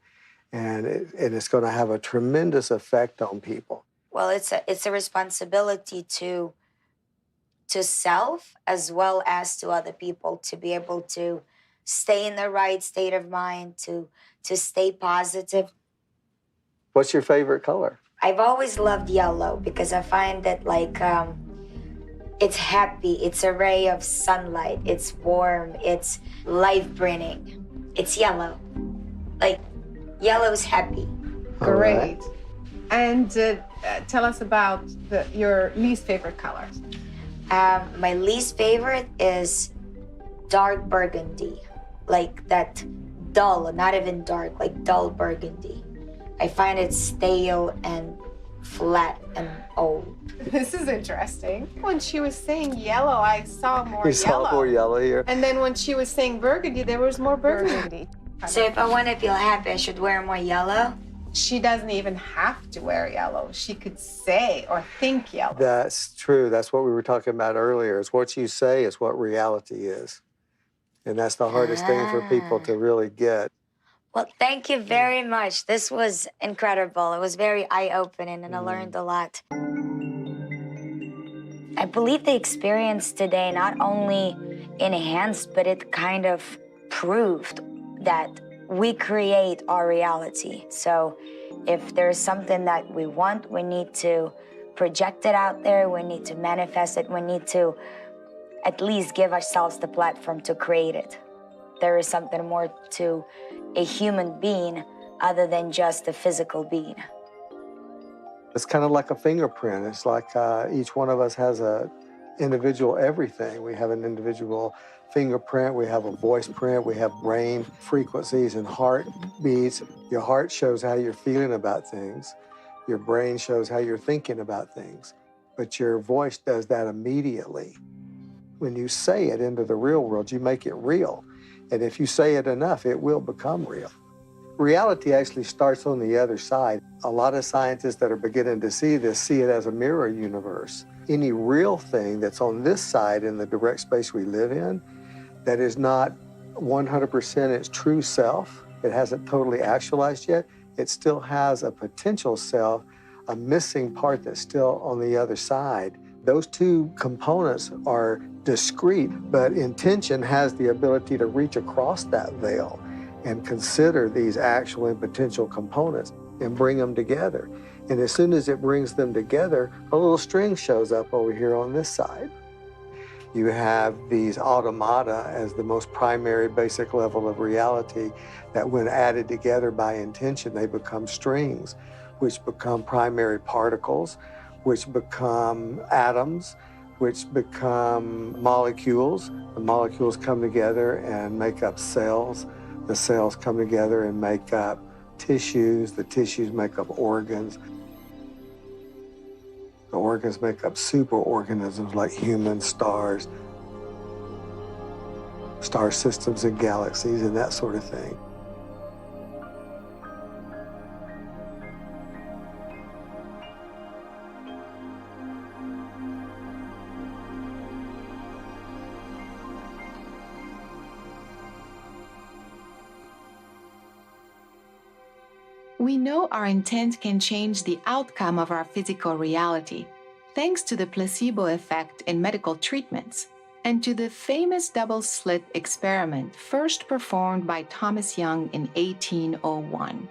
And it's going to have a tremendous effect on people. Well, it's a responsibility to self as well as to other people, to be able to stay in the right state of mind, to stay positive. What's your favorite color? I've always loved yellow because I find that it's happy, it's a ray of sunlight, it's warm, it's life-bringing. It's yellow. Yellow is happy. Great. And tell us about your least favorite colors. My least favorite is dark burgundy, like that dull, not even dark, like dull burgundy. I find it stale and flat and old. This is interesting. When she was saying yellow, I saw more You yellow. saw more yellow here. And then when she was saying burgundy, there was more burgundy. So if I want to feel happy, I should wear more yellow? She doesn't even have to wear yellow. She could say or think yellow. That's true. That's what we were talking about earlier. It's what you say is what reality is. And that's the hardest thing for people to really get. Well, thank you very much. This was incredible. It was very eye-opening, and I learned a lot. I believe the experience today not only enhanced, but it kind of proved that we create our reality. So if there's something that we want, we need to project it out there. We need to manifest it. We need to at least give ourselves the platform to create it. There is something more to a human being other than just a physical being. It's kind of like a fingerprint. It's like each one of us has a individual everything. We have an individual fingerprint, we have a voice print, we have brain frequencies and heart beats. Your heart shows how you're feeling about things. Your brain shows how you're thinking about things. But your voice does that immediately. When you say it into the real world, you make it real. And if you say it enough, it will become real. Reality actually starts on the other side. A lot of scientists that are beginning to see this see it as a mirror universe. Any real thing that's on this side in the direct space we live in that is not 100% its true self, it hasn't totally actualized yet, it still has a potential self, a missing part that's still on the other side. Those two components are discrete, but intention has the ability to reach across that veil and consider these actual and potential components and bring them together. And as soon as it brings them together, a little string shows up over here on this side. You have these automata as the most primary basic level of reality that when added together by intention, they become strings, which become primary particles, which become atoms, which become molecules. The molecules come together and make up cells. The cells come together and make up tissues. The tissues make up organs. The organs make up superorganisms like humans, stars, star systems and galaxies and that sort of thing. We know our intent can change the outcome of our physical reality, thanks to the placebo effect in medical treatments, and to the famous double-slit experiment first performed by Thomas Young in 1801.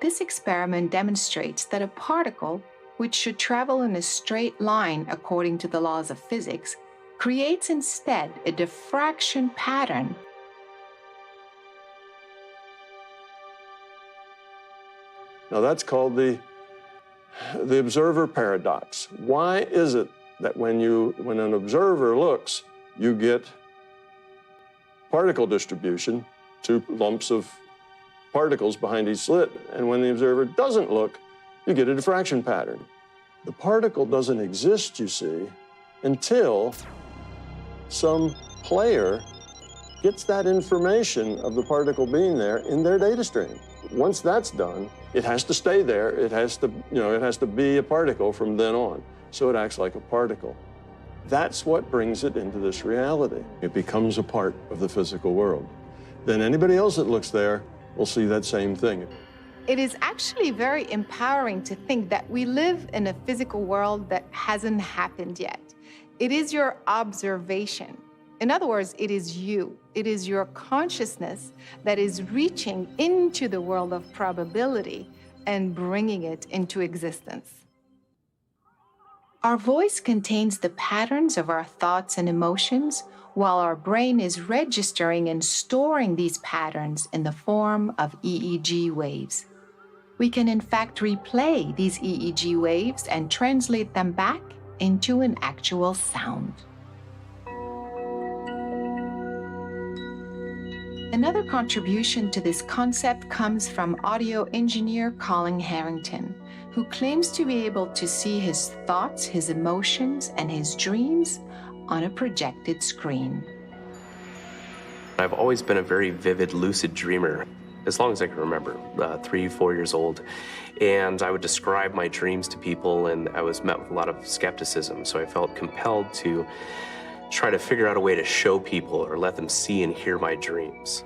This experiment demonstrates that a particle, which should travel in a straight line according to the laws of physics, creates instead a diffraction pattern. Now that's called the observer paradox. Why is it that when an observer looks, you get particle distribution, two lumps of particles behind each slit, and when the observer doesn't look, you get a diffraction pattern. The particle doesn't exist, you see, until some player gets that information of the particle being there in their data stream. Once that's done, it has to stay there. It has to be a particle from then on. So it acts like a particle. That's what brings it into this reality. It becomes a part of the physical world. Then anybody else that looks there will see that same thing. It is actually very empowering to think that we live in a physical world that hasn't happened yet. It is your observation. In other words, it is you. It is your consciousness that is reaching into the world of probability and bringing it into existence. Our voice contains the patterns of our thoughts and emotions, while our brain is registering and storing these patterns in the form of EEG waves. We can in fact replay these EEG waves and translate them back into an actual sound. Another contribution to this concept comes from audio engineer Colin Harrington, who claims to be able to see his thoughts, his emotions, and his dreams on a projected screen. I've always been a very vivid, lucid dreamer, as long as I can remember, 3, 4 years old. And I would describe my dreams to people, and I was met with a lot of skepticism. So I felt compelled to try to figure out a way to show people or let them see and hear my dreams.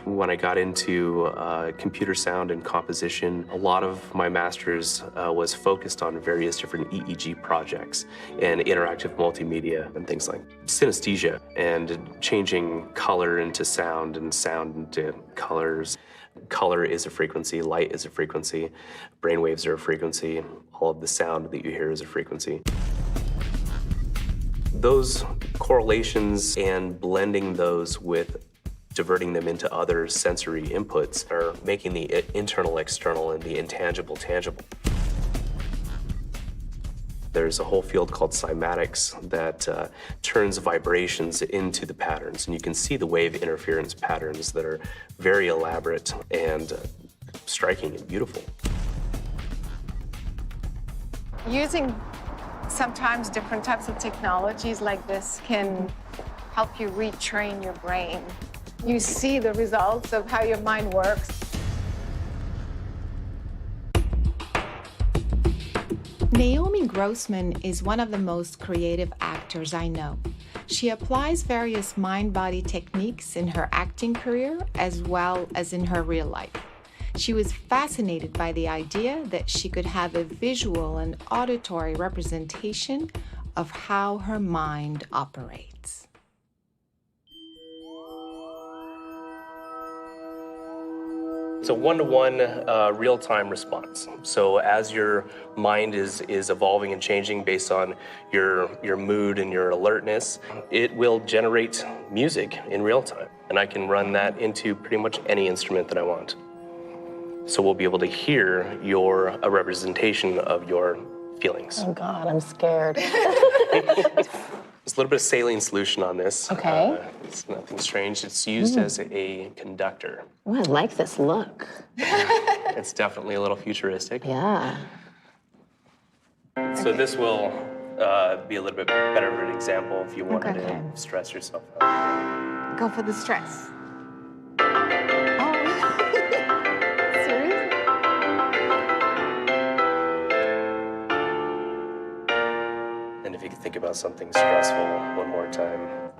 When I got into computer sound and composition, a lot of my master's was focused on various different EEG projects and interactive multimedia and things like synesthesia and changing color into sound and sound into colors. Color is a frequency, light is a frequency, brainwaves are a frequency, all of the sound that you hear is a frequency. Those correlations and blending those with diverting them into other sensory inputs are making the internal external and the intangible tangible. There's a whole field called cymatics that turns vibrations into the patterns, and you can see the wave interference patterns that are very elaborate and striking and beautiful. Using sometimes different types of technologies like this can help you retrain your brain. You see the results of how your mind works. Naomi Grossman is one of the most creative actors I know. She applies various mind-body techniques in her acting career as well as in her real life. She was fascinated by the idea that she could have a visual and auditory representation of how her mind operates. It's a one-to-one real-time response. So as your mind is evolving and changing based on your mood and your alertness, it will generate music in real time. And I can run that into pretty much any instrument that I want. So we'll be able to hear a representation of your feelings. Oh God, I'm scared. There's a little bit of saline solution on this. Okay. It's nothing strange. It's used as a conductor. Oh, I like this look. It's definitely a little futuristic. Yeah. So this will be a little bit better of an example if you wanted to stress yourself out. Go for the stress. And if you could think about something stressful one more time.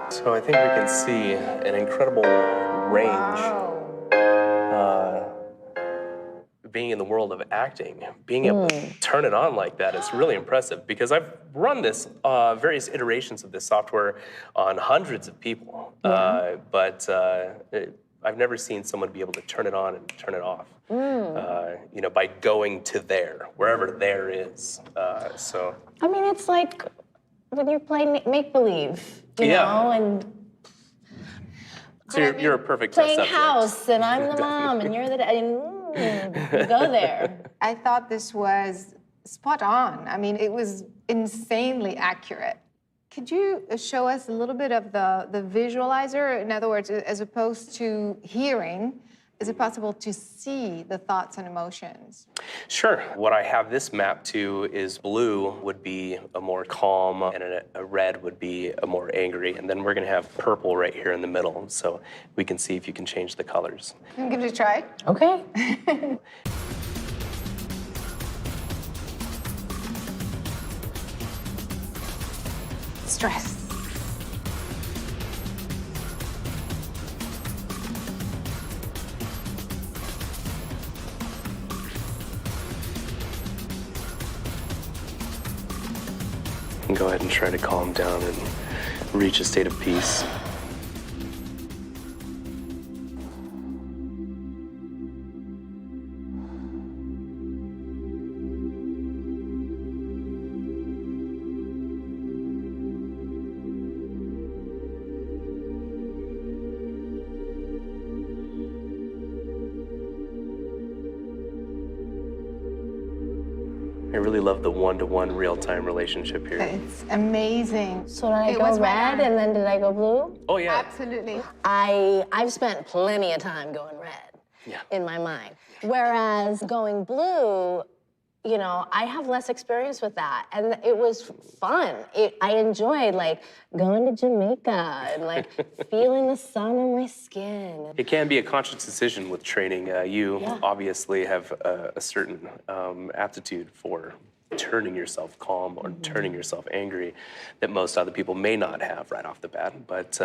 So I think we can see an incredible range. Being in the world of acting, being able to turn it on like that is really impressive, because I've run this, various iterations of this software on hundreds of people, but I've never seen someone be able to turn it on and turn it off, you know, by going to there, wherever there is. So. I mean, it's like when you're playing make-believe, you know, and so you're a perfect playing subject. house, and I'm the mom, and you're the dad, and you go there. I thought this was spot on. I mean, it was insanely accurate. Could you show us a little bit of the visualizer? In other words, as opposed to hearing, is it possible to see the thoughts and emotions? Sure. What I have this map to is blue would be a more calm, and a red would be a more angry, and then we're going to have purple right here in the middle, so we can see if you can change the colors. Can you give it a try? Okay. Stress. And go ahead and try to calm down and reach a state of peace. really love the one-to-one real-time relationship here. It's amazing. So did I go red and then did I go blue? Oh, yeah. Absolutely. I've spent plenty of time going red in my mind. Whereas going blue, you know, I have less experience with that. And it was fun. I enjoyed like going to Jamaica and like feeling the sun on my skin. It can be a conscious decision with training. You obviously have a certain aptitude for turning yourself calm or turning yourself angry that most other people may not have right off the bat. But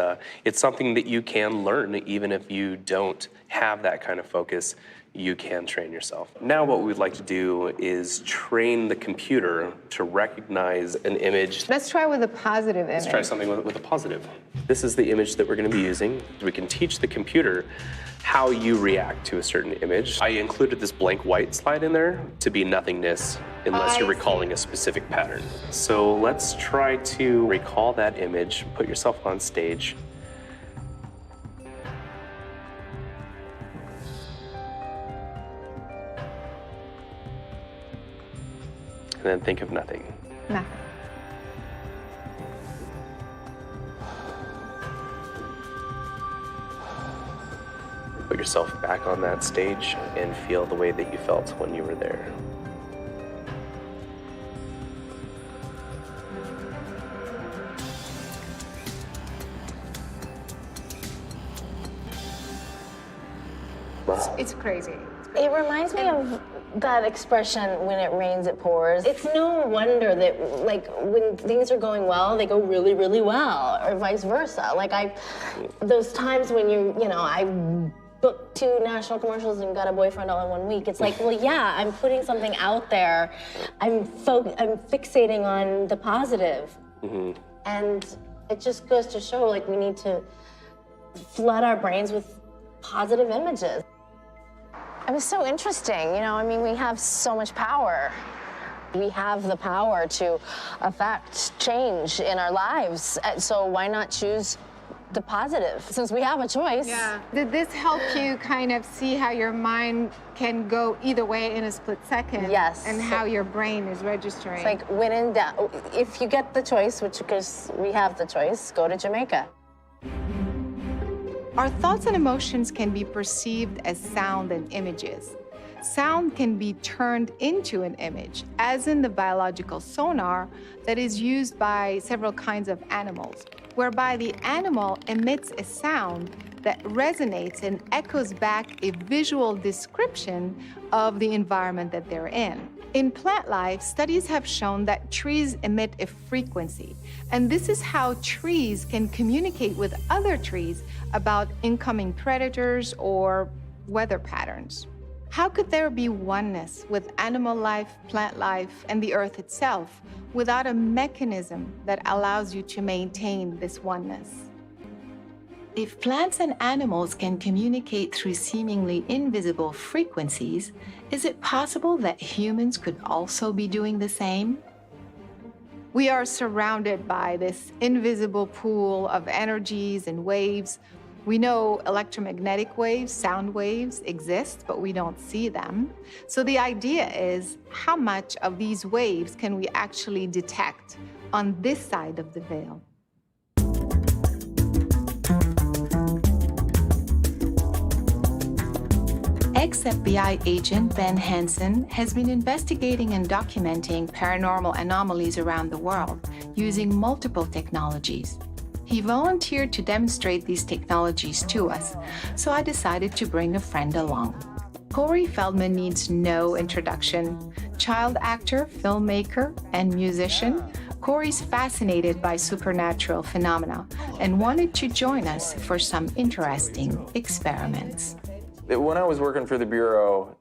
it's something that you can learn even if you don't have that kind of focus. You can train yourself. Now what we'd like to do is train the computer to recognize an image. Let's try with a positive image. Let's try something with a positive. This is the image that we're going to be using. We can teach the computer how you react to a certain image. I included this blank white slide in there to be nothingness unless you're recalling a specific pattern. So let's try to recall that image, put yourself on stage. And then think of nothing. Nothing. Put yourself back on that stage and feel the way that you felt when you were there. It's crazy. It reminds me of that expression, when it rains, it pours. It's no wonder that, like, when things are going well, they go really, really well, or vice versa. Like, those times when I booked 2 national commercials and got a boyfriend all in 1 week. It's like, well, yeah, I'm putting something out there. I'm fixating on the positive. And it just goes to show, like, we need to flood our brains with positive images. It was so interesting, you know, I mean, we have so much power. We have the power to affect change in our lives, so why not choose the positive, since we have a choice? Yeah. Did this help you kind of see how your mind can go either way in a split second? Yes. And how your brain is registering? It's like, when in doubt, if you get the choice, which, because we have the choice, go to Jamaica. Our thoughts and emotions can be perceived as sound and images. Sound can be turned into an image, as in the biological sonar that is used by several kinds of animals, whereby the animal emits a sound that resonates and echoes back a visual description of the environment that they're in. In plant life, studies have shown that trees emit a frequency, and this is how trees can communicate with other trees about incoming predators or weather patterns. How could there be oneness with animal life, plant life, and the earth itself without a mechanism that allows you to maintain this oneness? If plants and animals can communicate through seemingly invisible frequencies, is it possible that humans could also be doing the same? We are surrounded by this invisible pool of energies and waves. We know electromagnetic waves, sound waves exist, but we don't see them. So the idea is, how much of these waves can we actually detect on this side of the veil? Ex-FBI agent Ben Hansen has been investigating and documenting paranormal anomalies around the world using multiple technologies. He volunteered to demonstrate these technologies to us, so I decided to bring a friend along. Corey Feldman needs no introduction. Child actor, filmmaker, and musician, Corey's fascinated by supernatural phenomena and wanted to join us for some interesting experiments. When I was working for the Bureau,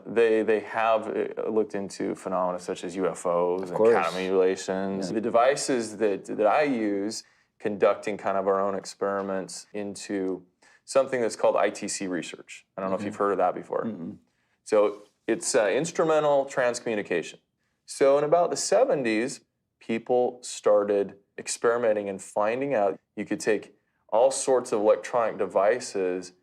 they have looked into phenomena such as UFOs and countermanipulations. The devices that I use conducting kind of our own experiments into something that's called ITC research. I don't know if you've heard of that before. So it's instrumental transcommunication. So in about the 70s, people started experimenting and finding out you could take all sorts of electronic devices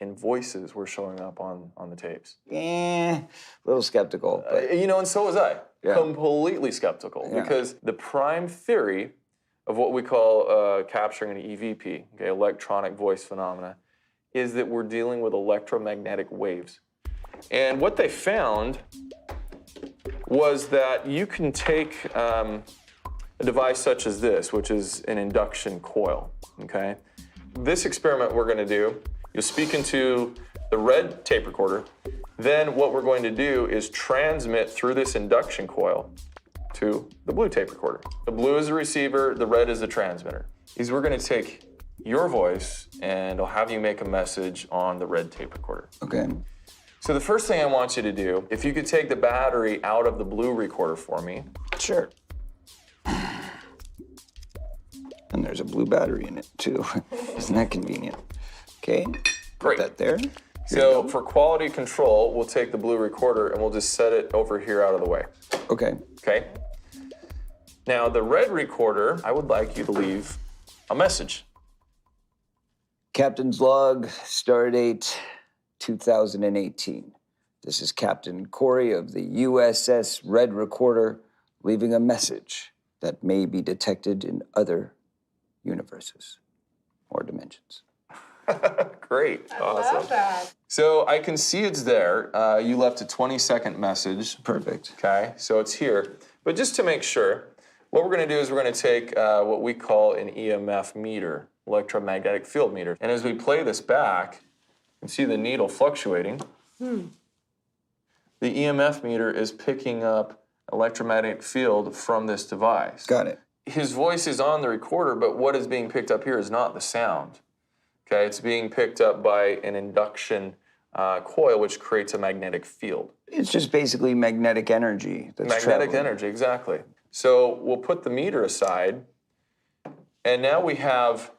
and voices were showing up on the tapes. A little skeptical. But... You know, and so was I. Yeah. Completely skeptical. Yeah. Because the prime theory of what we call capturing an EVP, okay, electronic voice phenomena, is that we're dealing with electromagnetic waves. And what they found was that you can take a device such as this, which is an induction coil, okay? This experiment we're gonna do, you'll speak into the red tape recorder, then what we're going to do is transmit through this induction coil to the blue tape recorder. The blue is the receiver, the red is the transmitter. We're gonna take your voice and I'll have you make a message on the red tape recorder. Okay. So the first thing I want you to do, if you could take the battery out of the blue recorder for me. Sure. And there's a blue battery in it too. Isn't that convenient? Okay. Great. Put that there. So for quality control, we'll take the blue recorder and we'll just set it over here out of the way. Okay. Okay. Now the red recorder, I would like you to leave a message. Captain's log, stardate 2018. This is Captain Corey of the USS Red Recorder leaving a message that may be detected in other universes or dimensions. Great. Awesome. Love that. So I can see it's there. You left a 20-second message. Perfect. Okay, so it's here. But just to make sure, what we're going to do is we're going to take what we call an EMF meter, electromagnetic field meter. And as we play this back, you can see the needle fluctuating. The EMF meter is picking up electromagnetic field from this device. Got it. His voice is on the recorder, but what is being picked up here is not the sound. Okay, it's being picked up by an induction coil, which creates a magnetic field. It's just basically magnetic energy that's Magnetic traveling. energy, exactly. So we'll put the meter aside, and now we have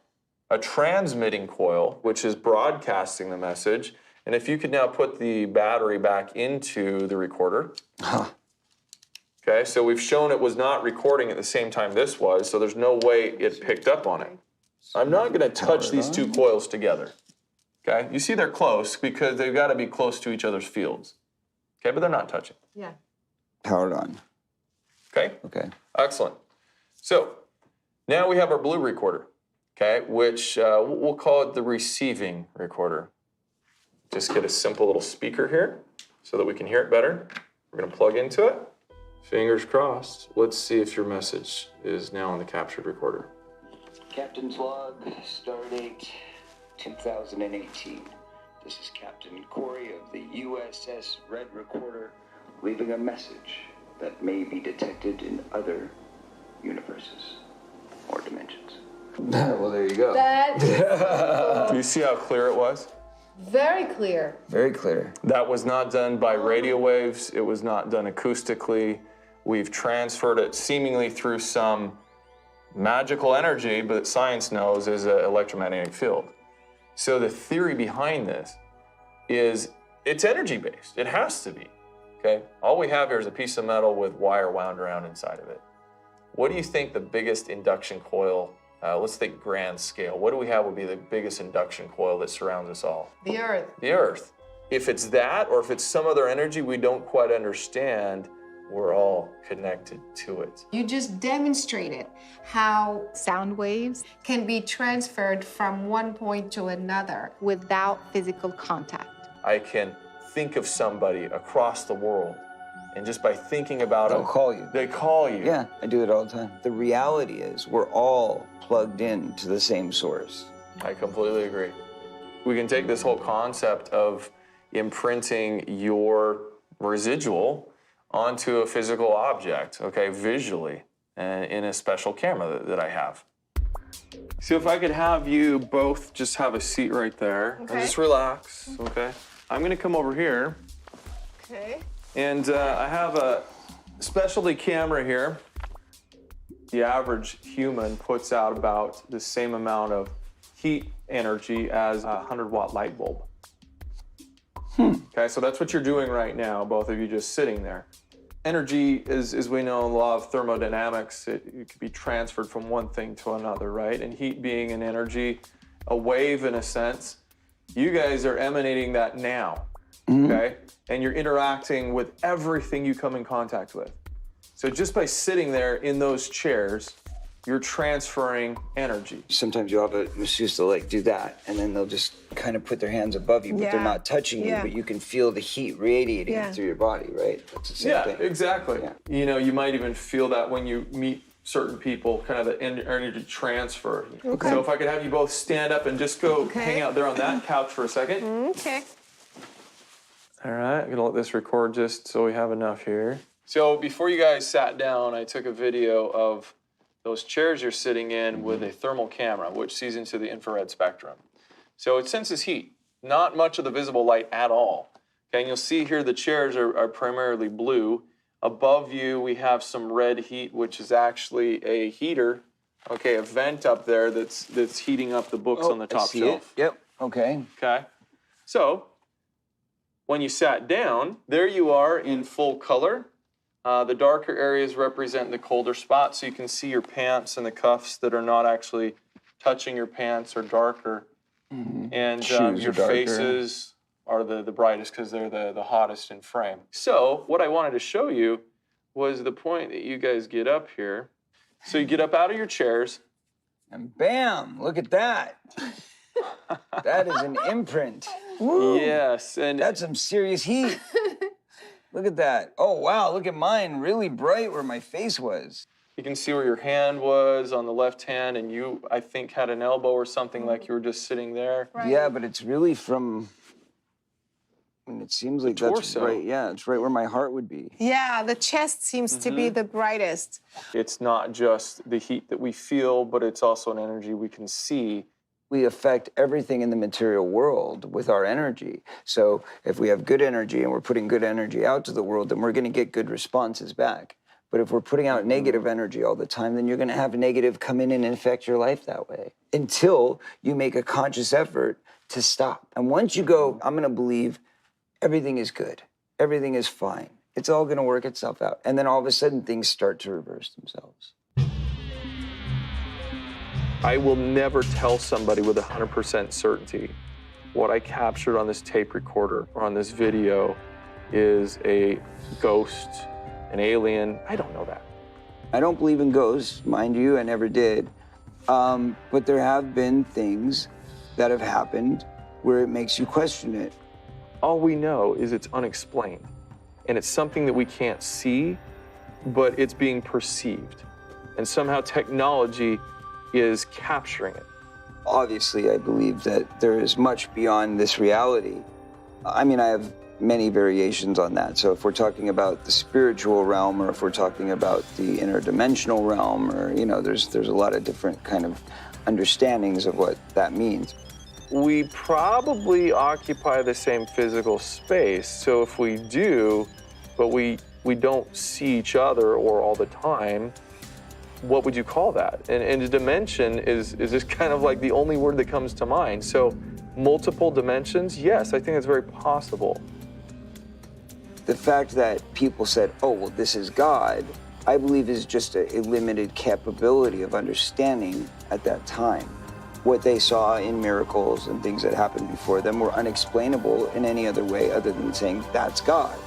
a transmitting coil, which is broadcasting the message. And if you could now put the battery back into the recorder. Okay, so we've shown it was not recording at the same time this was, so there's no way it picked up on it. I'm not gonna touch these two coils together. Okay, you see they're close because they've gotta be close to each other's fields. Okay, but they're not touching. Yeah. Powered on. Okay? Okay. Excellent. So now we have our blue recorder, okay, which we'll call it the receiving recorder. Just get a simple little speaker here so that we can hear it better. We're gonna plug into it. Fingers crossed. Let's see if your message is now on the captured recorder. Captain's log, stardate 2018. This is Captain Corey of the USS Red Recorder leaving a message that may be detected in other universes or dimensions. Well, there you go. Do you see how clear it was? Very clear. Very clear. That was not done by radio waves. It was not done acoustically. We've transferred it seemingly through some magical energy, but science knows is an electromagnetic field. So the theory behind this is it's energy-based. It has to be, okay? All we have here is a piece of metal with wire wound around inside of it. What do you think the biggest induction coil, let's think grand scale, what do we have would be the biggest induction coil that surrounds us all? The Earth. The Earth. If it's that, or if it's some other energy we don't quite understand, we're all connected to it. You just demonstrated how sound waves can be transferred from one point to another without physical contact. I can think of somebody across the world, and just by thinking about them, They'll call you. They call you. Yeah, I do it all the time. The reality is we're all plugged in to the same source. I completely agree. We can take this whole concept of imprinting your residual onto a physical object, okay, visually, and in a special camera that I have. So if I could have you both just have a seat right there, and just relax, okay? I'm gonna come over here. Okay. And I have a specialty camera here. The average human puts out about the same amount of heat energy as a 100-watt light bulb. Okay, so that's what you're doing right now, both of you just sitting there. Energy, as we know in the law of thermodynamics, it can be transferred from one thing to another, right? And heat being an energy, a wave in a sense, You guys are emanating that now, okay? And you're interacting with everything you come in contact with. So just by sitting there in those chairs, you're transferring energy. Sometimes you'll have a masseuse, they'll like do that, and then they'll just kind of put their hands above you, but they're not touching you, but you can feel the heat radiating through your body, right? That's the same thing. Exactly. You know, you might even feel that when you meet certain people, kind of the energy transfer. Okay. So if I could have you both stand up and just go hang out there on that couch for a second. Okay. All right, I'm gonna let this record just so we have enough here. So before you guys sat down, I took a video of those chairs you're sitting in with a thermal camera, which sees into the infrared spectrum. So it senses heat, not much of the visible light at all. Okay, and you'll see here the chairs are primarily blue. Above you, we have some red heat, which is actually a heater, okay, a vent up there that's heating up the books on the top shelf. Yep, okay. Okay, so when you sat down, there you are in full color. The darker areas represent the colder spots, so you can see your pants and the cuffs that are not actually touching your pants are darker. And your faces are the brightest because they're the hottest in frame. So what I wanted to show you was the point that you guys get up here. So you get up out of your chairs. And bam, look at that. That is an imprint. Woo. Yes. And that's some serious heat. Look at that. Oh, wow, look at mine, really bright where my face was. You can see where your hand was on the left hand, and you, I think, had an elbow or something like you were just sitting there. Right. Yeah, but it's really from, I mean, it seems like that's right, yeah, it's right where my heart would be. Yeah, the chest seems to be the brightest. It's not just the heat that we feel, but it's also an energy we can see. We affect everything in the material world with our energy. So if we have good energy and we're putting good energy out to the world, then we're going to get good responses back. But if we're putting out negative energy all the time, then you're going to have negative come in and affect your life that way until you make a conscious effort to stop. And once you go, I'm going to believe everything is good, everything is fine, it's all going to work itself out. And then all of a sudden things start to reverse themselves. I will never tell somebody with 100% certainty what I captured on this tape recorder or on this video is a ghost, an alien. I don't know that. I don't believe in ghosts, mind you, I never did. But there have been things that have happened where it makes you question it. All we know is it's unexplained. And it's something that we can't see, but it's being perceived. And somehow technology is capturing it. Obviously, I believe that there is much beyond this reality. I mean, I have many variations on that. So if we're talking about the spiritual realm, or if we're talking about the interdimensional realm, or, you know, there's a lot of different kind of understandings of what that means. We probably occupy the same physical space. So if we do, but we don't see each other or all the time, what would you call that? And a dimension is just kind of like the only word that comes to mind. So multiple dimensions, yes, I think it's very possible. The fact that people said, oh, well, this is God, I believe is just a limited capability of understanding at that time. What they saw in miracles and things that happened before them were unexplainable in any other way other than saying, that's God.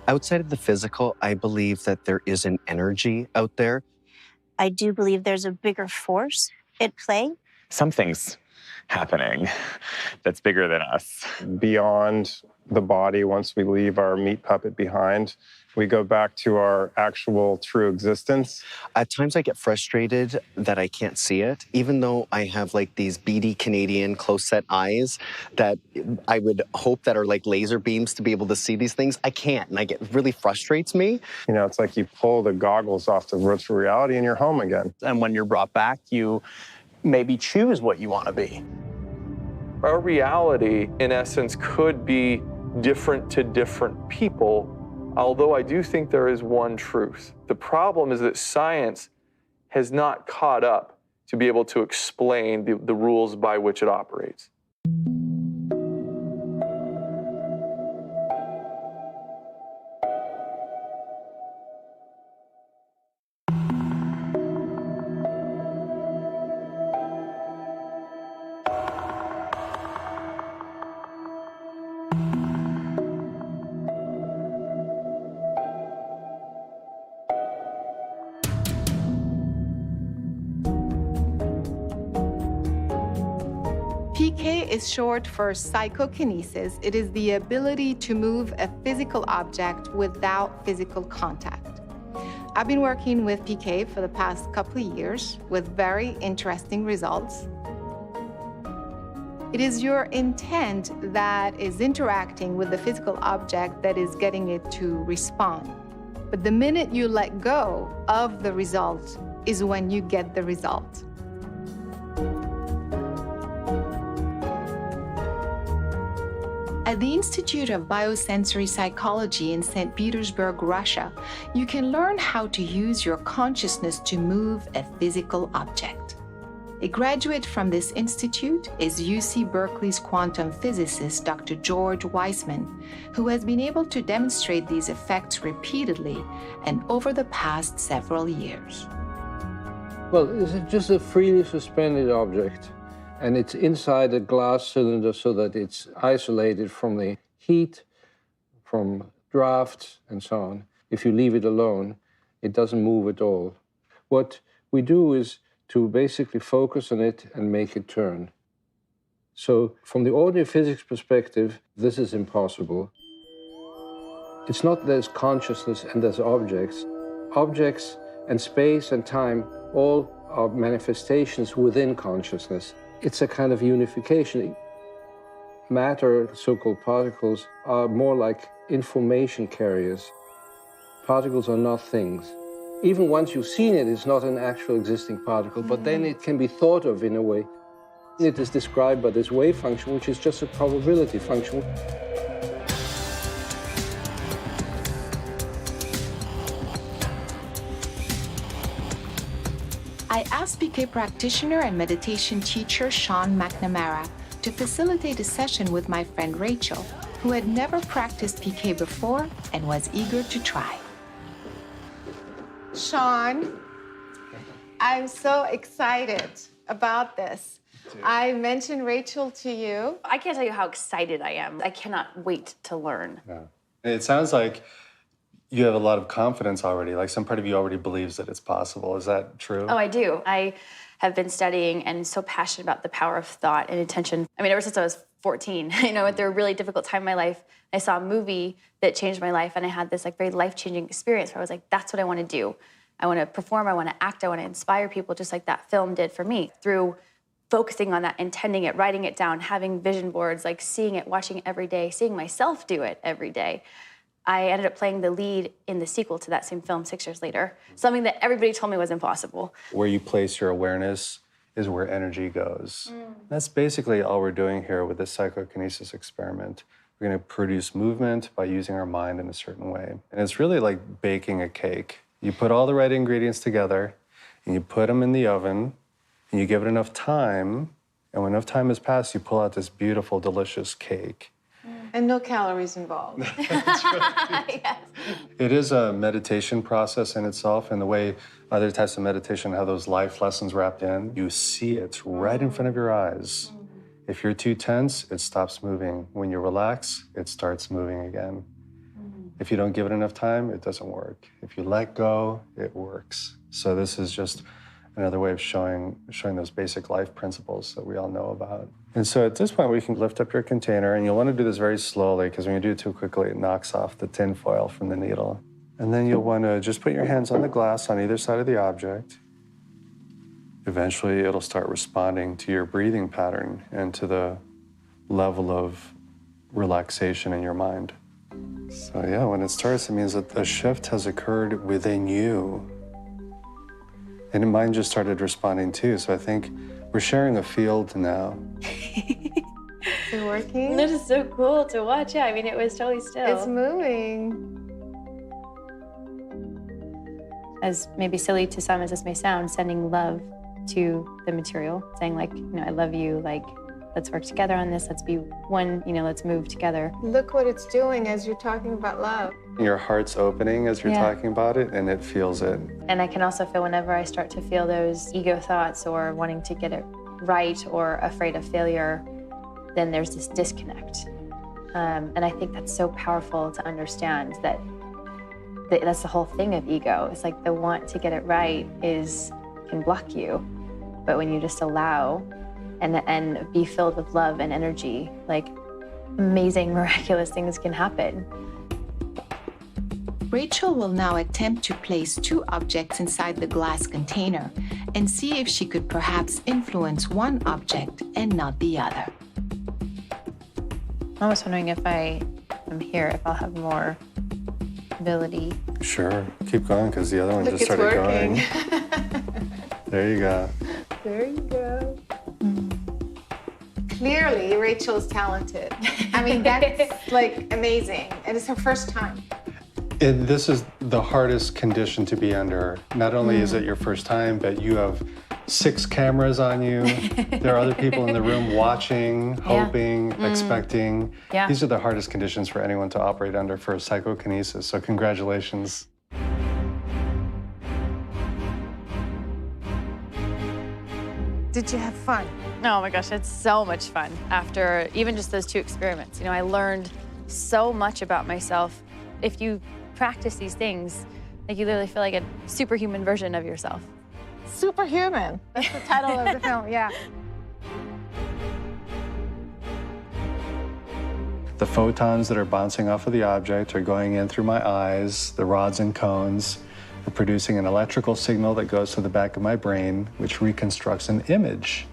Outside of the physical, I believe that there is an energy out there. I do believe there's a bigger force at play. Something's happening that's bigger than us. Beyond the body, once we leave our meat puppet behind, we go back to our actual true existence. At times I get frustrated that I can't see it, even though I have like these beady Canadian close-set eyes that I would hope that are like laser beams to be able to see these things. I can't, and it really frustrates me. You know, it's like you pull the goggles off the virtual reality and you're home again. And when you're brought back, you maybe choose what you want to be. Our reality, in essence, could be different to different people, although I do think there is one truth. The problem is that science has not caught up to be able to explain the rules by which it operates. PK is short for psychokinesis. It is the ability to move a physical object without physical contact. I've been working with PK for the past couple of years with very interesting results. It is your intent that is interacting with the physical object that is getting it to respond. But the minute you let go of the result is when you get the result. At the Institute of Biosensory Psychology in St. Petersburg, Russia, you can learn how to use your consciousness to move a physical object. A graduate from this institute is UC Berkeley's quantum physicist, Dr. George Weissman, who has been able to demonstrate these effects repeatedly and over the past several years. Well, it's just a freely suspended object. And it's inside a glass cylinder so that it's isolated from the heat, from drafts, and so on. If you leave it alone, it doesn't move at all. What we do is to basically focus on it and make it turn. So from the ordinary physics perspective, this is impossible. It's not there's consciousness and there's objects. Objects and space and time all are manifestations within consciousness. It's a kind of unification. Matter, so-called particles, are more like information carriers. Particles are not things. Even once you've seen it, it's not an actual existing particle, but then it can be thought of in a way. It is described by this wave function, which is just a probability function. I asked PK practitioner and meditation teacher Sean McNamara to facilitate a session with my friend Rachel, who had never practiced PK before and was eager to try. Sean, I'm so excited about this. I mentioned Rachel to you. I can't tell you how excited I am. I cannot wait to learn. Yeah. It sounds like you have a lot of confidence already, like some part of you already believes that it's possible. Is that true? Oh, I do. I have been studying and so passionate about the power of thought and intention. I mean, ever since I was 14, through a really difficult time in my life, I saw a movie that changed my life, and I had this very life-changing experience where I was like, that's what I want to do. I want to perform, I want to act, I want to inspire people just like that film did for me. Through focusing on that, intending it, writing it down, having vision boards, seeing it, watching it every day, seeing myself do it every day. I ended up playing the lead in the sequel to that same film 6 years later, something that everybody told me was impossible. Where you place your awareness is where energy goes. That's basically all we're doing here with this psychokinesis experiment. We're going to produce movement by using our mind in a certain way. And it's really like baking a cake. You put all the right ingredients together, and you put them in the oven, and you give it enough time, and when enough time has passed, you pull out this beautiful, delicious cake. And no calories involved. Yes. It is a meditation process in itself, and the way other types of meditation have those life lessons wrapped in, you see it right in front of your eyes. If you're too tense, it stops moving. When you relax, it starts moving again. If you don't give it enough time, it doesn't work. If you let go, it works. So this is just another way of showing those basic life principles that we all know about. And so at this point, we can lift up your container, and you'll want to do this very slowly, because when you do it too quickly, it knocks off the tin foil from the needle. And then you'll want to just put your hands on the glass on either side of the object. Eventually, it'll start responding to your breathing pattern and to the level of relaxation in your mind. So yeah, when it starts, it means that a shift has occurred within you. And mine just started responding too, so I think we're sharing a field now. Is it working? That is so cool to watch. Yeah, I mean, it was totally still. It's moving. As maybe silly to some as this may sound, sending love to the material, saying I love you, let's work together on this, let's be one, let's move together. Look what it's doing as you're talking about love. Your heart's opening as you're talking about it, and it feels it. And I can also feel whenever I start to feel those ego thoughts or wanting to get it right or afraid of failure, then there's this disconnect. And I think that's so powerful to understand that that's the whole thing of ego. It's like the want to get it right can block you. But when you just allow and be filled with love and energy. Like, amazing, miraculous things can happen. Rachel will now attempt to place 2 objects inside the glass container and see if she could perhaps influence one object and not the other. I was wondering if I am here, if I'll have more ability. Sure, keep going, because the other one just started going. There you go. There you go. Clearly, Rachel's talented. I mean, that's like amazing. And it's her first time. This is the hardest condition to be under. Not only is it your first time, but you have 6 cameras on you. There are other people in the room watching, hoping, expecting. Yeah. These are the hardest conditions for anyone to operate under for psychokinesis. So congratulations. Did you have fun? Oh my gosh, it's so much fun. After even just those 2 experiments, you know, I learned so much about myself. If you practice these things, like, you literally feel like a superhuman version of yourself. Superhuman. That's the title of the film, yeah. The photons that are bouncing off of the object are going in through my eyes, the rods and cones, are producing an electrical signal that goes to the back of my brain, which reconstructs an image.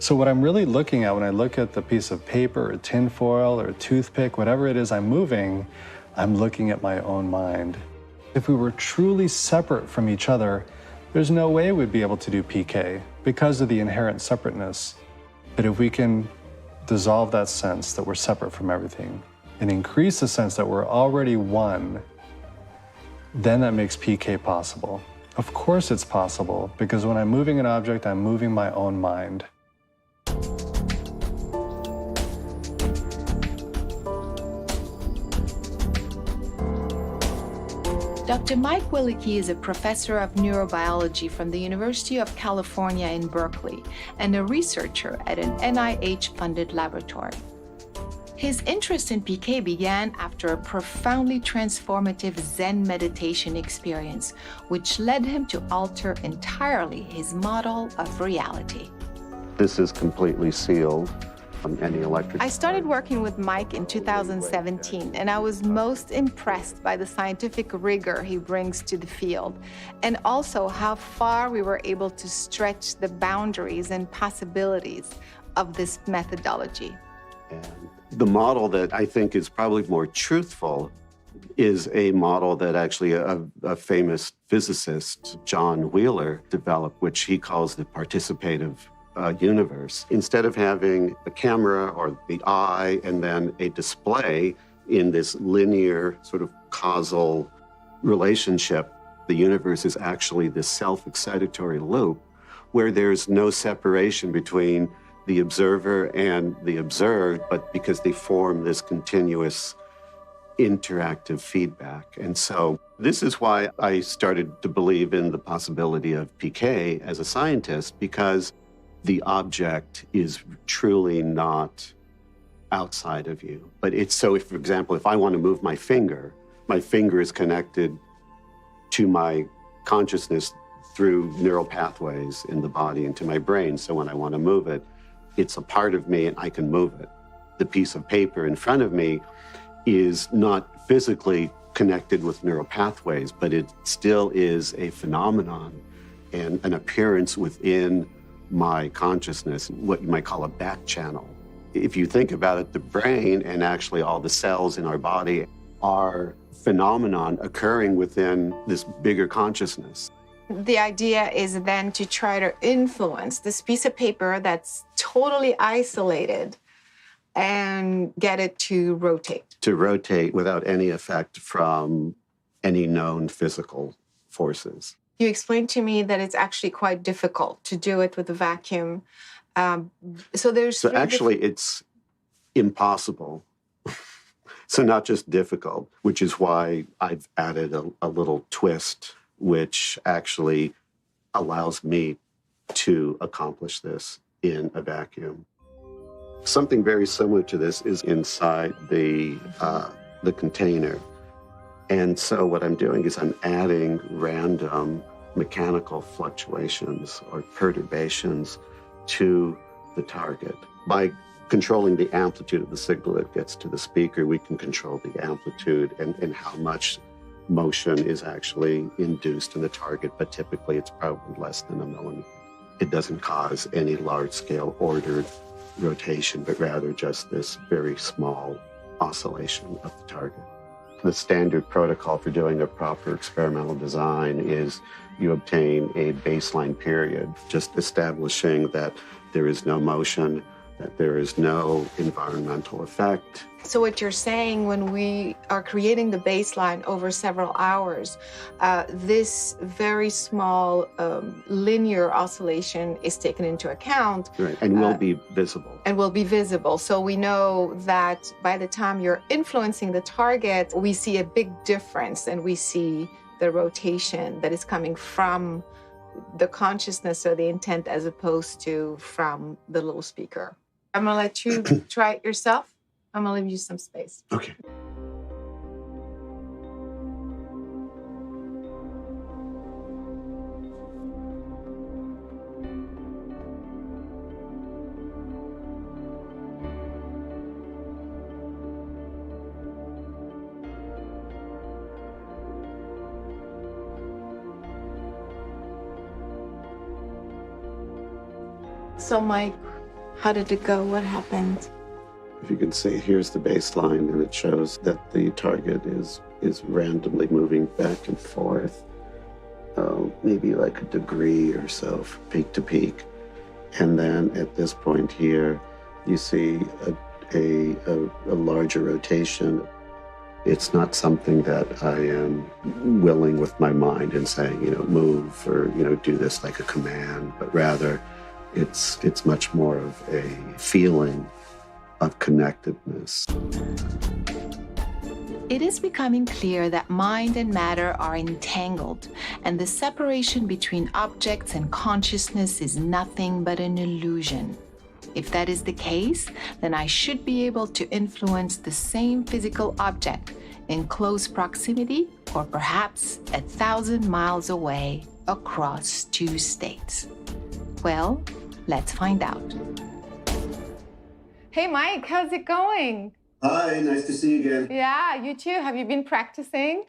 So what I'm really looking at when I look at the piece of paper or tin foil or a toothpick, whatever it is I'm moving, I'm looking at my own mind. If we were truly separate from each other, there's no way we'd be able to do PK because of the inherent separateness. But if we can dissolve that sense that we're separate from everything and increase the sense that we're already one, then that makes PK possible. Of course it's possible, because when I'm moving an object, I'm moving my own mind. Dr. Mike Willicke is a professor of neurobiology from the University of California in Berkeley and a researcher at an NIH-funded laboratory. His interest in PK began after a profoundly transformative Zen meditation experience, which led him to alter entirely his model of reality. This is completely sealed from any electric. I started working with Mike in 2017, and I was most impressed by the scientific rigor he brings to the field, and also how far we were able to stretch the boundaries and possibilities of this methodology. And the model that I think is probably more truthful is a model that actually a famous physicist, John Wheeler, developed, which he calls the participative universe. Instead of having a camera or the eye and then a display in this linear sort of causal relationship, the universe is actually this self-excitatory loop where there's no separation between the observer and the observed, but because they form this continuous interactive feedback. And so this is why I started to believe in the possibility of PK as a scientist, because the object is truly not outside of you. But it's so, if, for example, if I want to move my finger is connected to my consciousness through neural pathways in the body and to my brain. So when I want to move it, it's a part of me and I can move it. The piece of paper in front of me is not physically connected with neural pathways, but it still is a phenomenon and an appearance within my consciousness, what you might call a back channel. If you think about it, the brain and actually all the cells in our body are phenomenon occurring within this bigger consciousness. The idea is then to try to influence this piece of paper that's totally isolated and get it to rotate. To rotate without any effect from any known physical forces. You explained to me that it's actually quite difficult to do it with a vacuum. So actually it's impossible. So not just difficult, which is why I've added a little twist, which actually allows me to accomplish this in a vacuum. Something very similar to this is inside the container. And so what I'm doing is I'm adding random mechanical fluctuations or perturbations to the target. By controlling the amplitude of the signal that gets to the speaker, we can control the amplitude and how much motion is actually induced in the target, but typically it's probably less than a millimeter. It doesn't cause any large-scale ordered rotation, but rather just this very small oscillation of the target. The standard protocol for doing a proper experimental design is you obtain a baseline period, just establishing that there is no motion, that there is no environmental effect. So what you're saying, when we are creating the baseline over several hours, this very small linear oscillation is taken into account. Right, and will be visible. And will be visible. So we know that by the time you're influencing the target, we see a big difference, and we see the rotation that is coming from the consciousness or the intent as opposed to from the little speaker. I'm gonna let you try it yourself. I'm gonna leave you some space. Okay. So Mike, how did it go? What happened? If you can see, here's the baseline, and it shows that the target is randomly moving back and forth, maybe like a degree or so from peak to peak. And then at this point here, you see a larger rotation. It's not something that I am willing with my mind and saying, move or, do this like a command, but rather it's much more of a feeling of connectedness. It is becoming clear that mind and matter are entangled, and the separation between objects and consciousness is nothing but an illusion. If that is the case, then I should be able to influence the same physical object in close proximity, or perhaps 1,000 miles away across 2 states. Well, let's find out. Hey, Mike, how's it going? Hi, nice to see you again. Yeah, you too. Have you been practicing?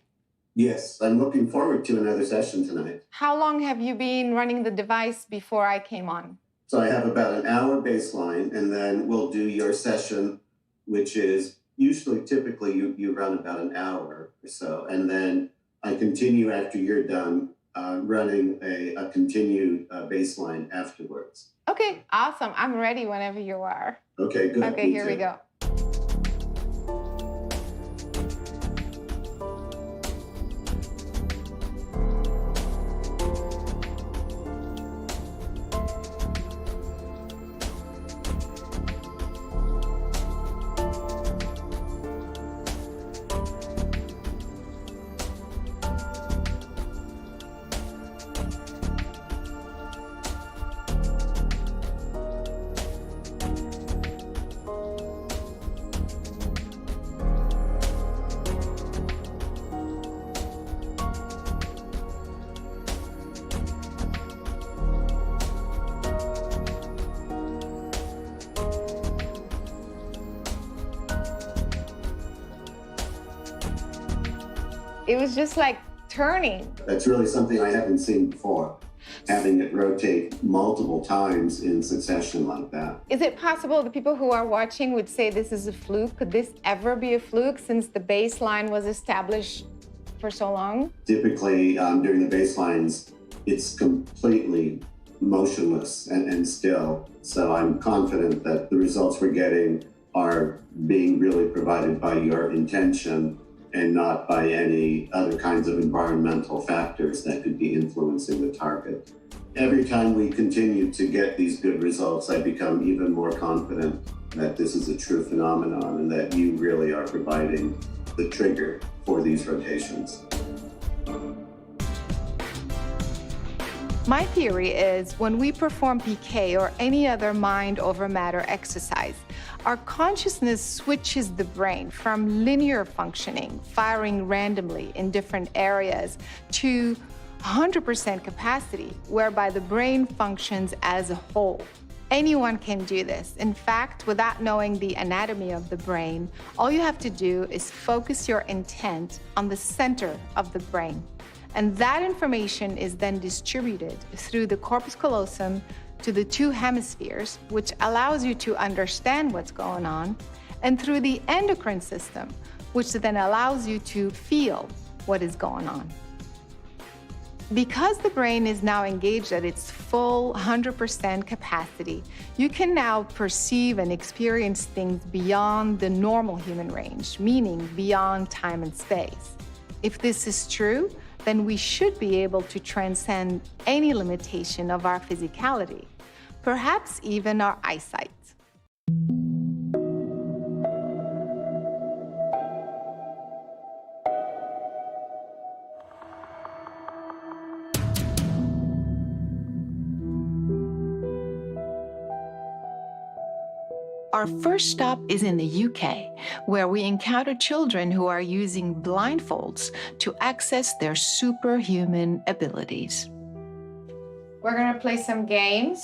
Yes, I'm looking forward to another session tonight. How long have you been running the device before I came on? So I have about an hour baseline, and then we'll do your session, which is typically you run about an hour or so, and then I continue after you're done running a continued baseline afterwards. Okay, awesome. I'm ready whenever you are. Okay, good. Okay, here we go. It was just like turning. That's really something I haven't seen before, having it rotate multiple times in succession like that. Is it possible the people who are watching would say this is a fluke? Could this ever be a fluke since the baseline was established for so long? Typically, during the baselines, it's completely motionless and still. So I'm confident that the results we're getting are being really provided by your intention and not by any other kinds of environmental factors that could be influencing the target. Every time we continue to get these good results, I become even more confident that this is a true phenomenon and that you really are providing the trigger for these rotations. My theory is when we perform PK or any other mind over matter exercise, our consciousness switches the brain from linear functioning, firing randomly in different areas, to 100% capacity, whereby the brain functions as a whole. Anyone can do this. In fact, without knowing the anatomy of the brain, all you have to do is focus your intent on the center of the brain. And that information is then distributed through the corpus callosum to the two hemispheres, which allows you to understand what's going on, and through the endocrine system, which then allows you to feel what is going on. Because the brain is now engaged at its full 100% capacity, you can now perceive and experience things beyond the normal human range, meaning beyond time and space. If this is true, then we should be able to transcend any limitation of our physicality, perhaps even our eyesight. Our first stop is in the UK, where we encounter children who are using blindfolds to access their superhuman abilities. We're gonna play some games.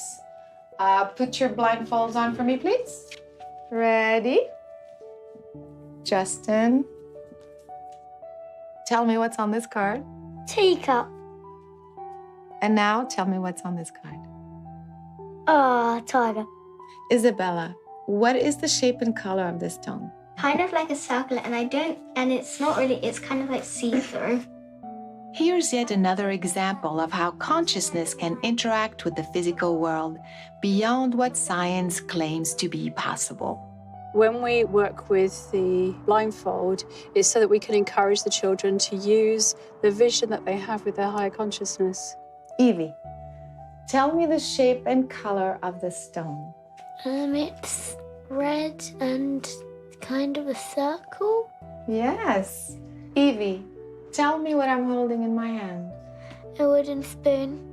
Put your blindfolds on for me, please. Ready? Justin, tell me what's on this card. Teacup. And now tell me what's on this card. Tiger. Isabella, what is the shape and color of this stone? Kind of like a circle, and it's not really, it's kind of like see-through. Here's yet another example of how consciousness can interact with the physical world beyond what science claims to be possible. When we work with the blindfold, it's so that we can encourage the children to use the vision that they have with their higher consciousness. Evie, tell me the shape and color of the stone. It's red and kind of a circle. Yes. Evie, tell me what I'm holding in my hand. A wooden spoon.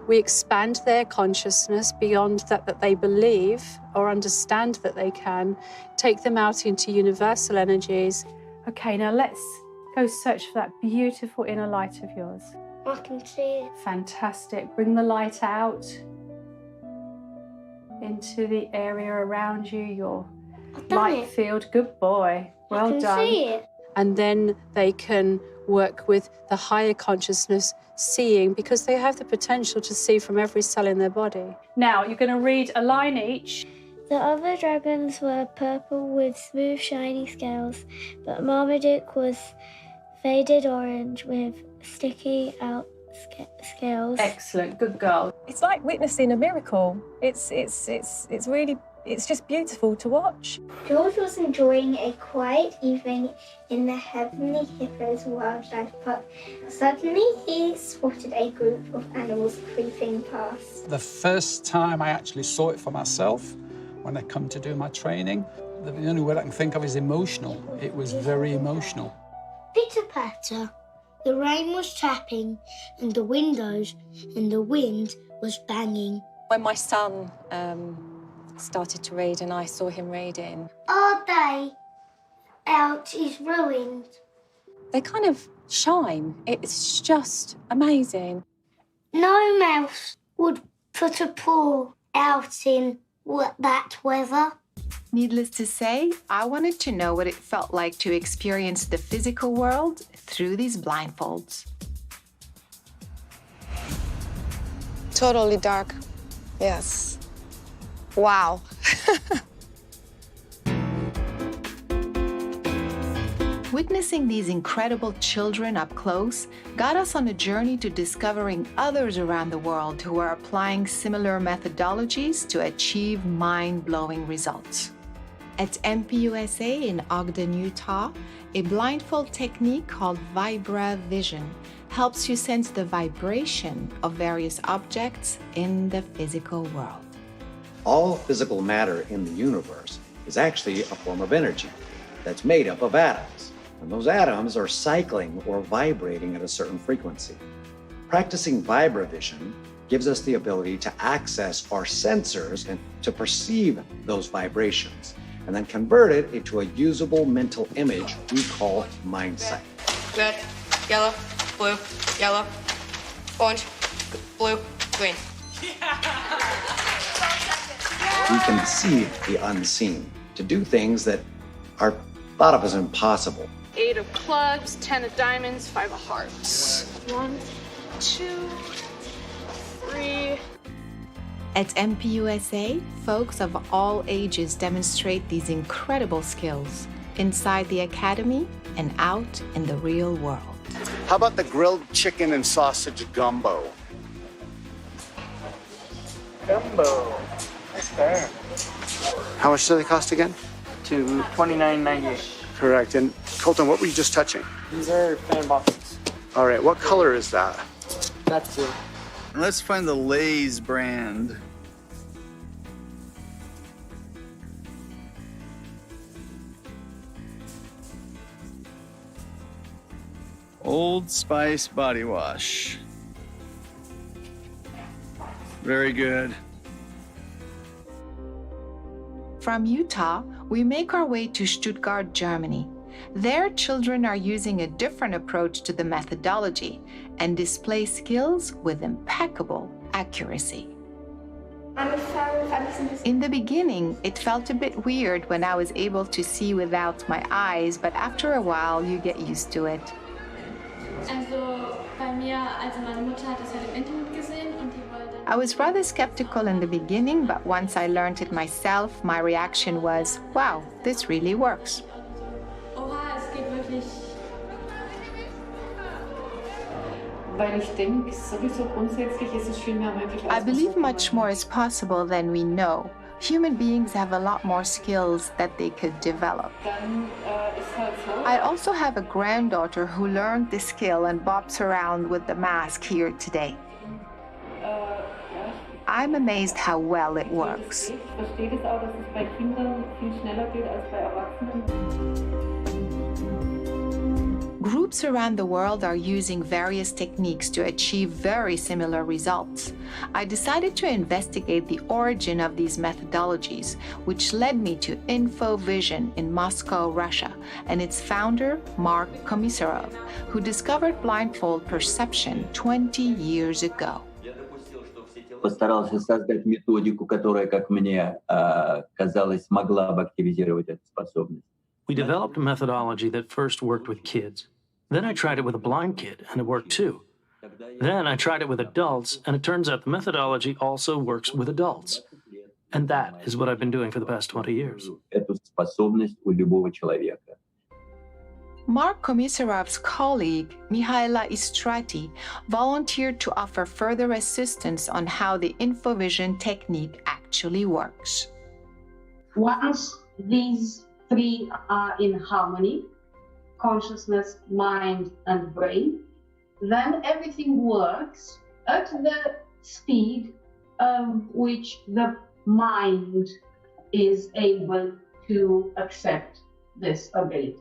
We expand their consciousness beyond that they believe or understand that they can, take them out into universal energies. Okay, now let's go search for that beautiful inner light of yours. I can see it. Fantastic. Bring the light out into the area around you, your light field. Good boy. Well done. I can see it. And then they can work with the higher consciousness, seeing, because they have the potential to see from every cell in their body. Now, you're going to read a line each. The other dragons were purple with smooth, shiny scales, but Marmaduke was faded orange with sticky out scales. Excellent, good girl. It's like witnessing a miracle. It's really, it's just beautiful to watch. George was enjoying a quiet evening in the Heavenly Hippos Wildlife Park. Suddenly, he spotted a group of animals creeping past. The first time I actually saw it for myself, when I come to do my training, the only word I can think of is emotional. It was very emotional. Pitter-patter. The rain was tapping, and the windows and the wind was banging. When my son started to read and I saw him reading, Our day out is ruined. they kind of shine. It's just amazing. No mouse would put a paw out in that weather. Needless to say, I wanted to know what it felt like to experience the physical world through these blindfolds. Totally dark. Yes. Wow. Witnessing these incredible children up close got us on a journey to discovering others around the world who are applying similar methodologies to achieve mind-blowing results. At MPUSA in Ogden, Utah, a blindfold technique called Vibra Vision helps you sense the vibration of various objects in the physical world. All physical matter in the universe is actually a form of energy that's made up of atoms. And those atoms are cycling or vibrating at a certain frequency. Practicing vibrovision gives us the ability to access our sensors and to perceive those vibrations, and then convert it into a usable mental image we call mindset. Red, yellow, blue, yellow, orange, blue, green. we can see the unseen, to do things that are thought of as impossible. 8 of clubs, 10 of diamonds, 5 of hearts. 1, 2, 3. At MPUSA, folks of all ages demonstrate these incredible skills inside the academy and out in the real world. How about the grilled chicken and sausage gumbo? Gumbo. That's fair. How much do they cost again? To $29.98. Correct. And Colton, what were you just touching? These are fan boxes. All right, what color is that? That's blue. Let's find the Lay's brand. Old Spice body wash. Very good. From Utah, we make our way to Stuttgart, Germany. There, children are using a different approach to the methodology and display skills with impeccable accuracy. In the beginning, it felt a bit weird when I was able to see without my eyes, but after a while, you get used to it. I was rather skeptical in the beginning, but once I learned it myself, my reaction was, wow, this really works. I believe much more is possible than we know. Human beings have a lot more skills that they could develop. I also have a granddaughter who learned this skill and bops around with the mask here today. I'm amazed how well it works. Groups around the world are using various techniques to achieve very similar results. I decided to investigate the origin of these methodologies, which led me to InfoVision in Moscow, Russia, and its founder, Mark Komisarov, who discovered blindfold perception 20 years ago. Постарался создать методику, которая, как мне казалось, могла бы активизировать эту способность. We developed a methodology that first worked with kids. Then I tried it with a blind kid, and it worked too. Then I tried it with adults, and it turns out the methodology also works with adults. And that is what I've been doing for the past 20 years. Эту способность у любого человека. Mark Komisarov's colleague, Mihaela Istrati, volunteered to offer further assistance on how the InfoVision technique actually works. Once these three are in harmony, consciousness, mind, and brain, then everything works at the speed which the mind is able to accept this ability.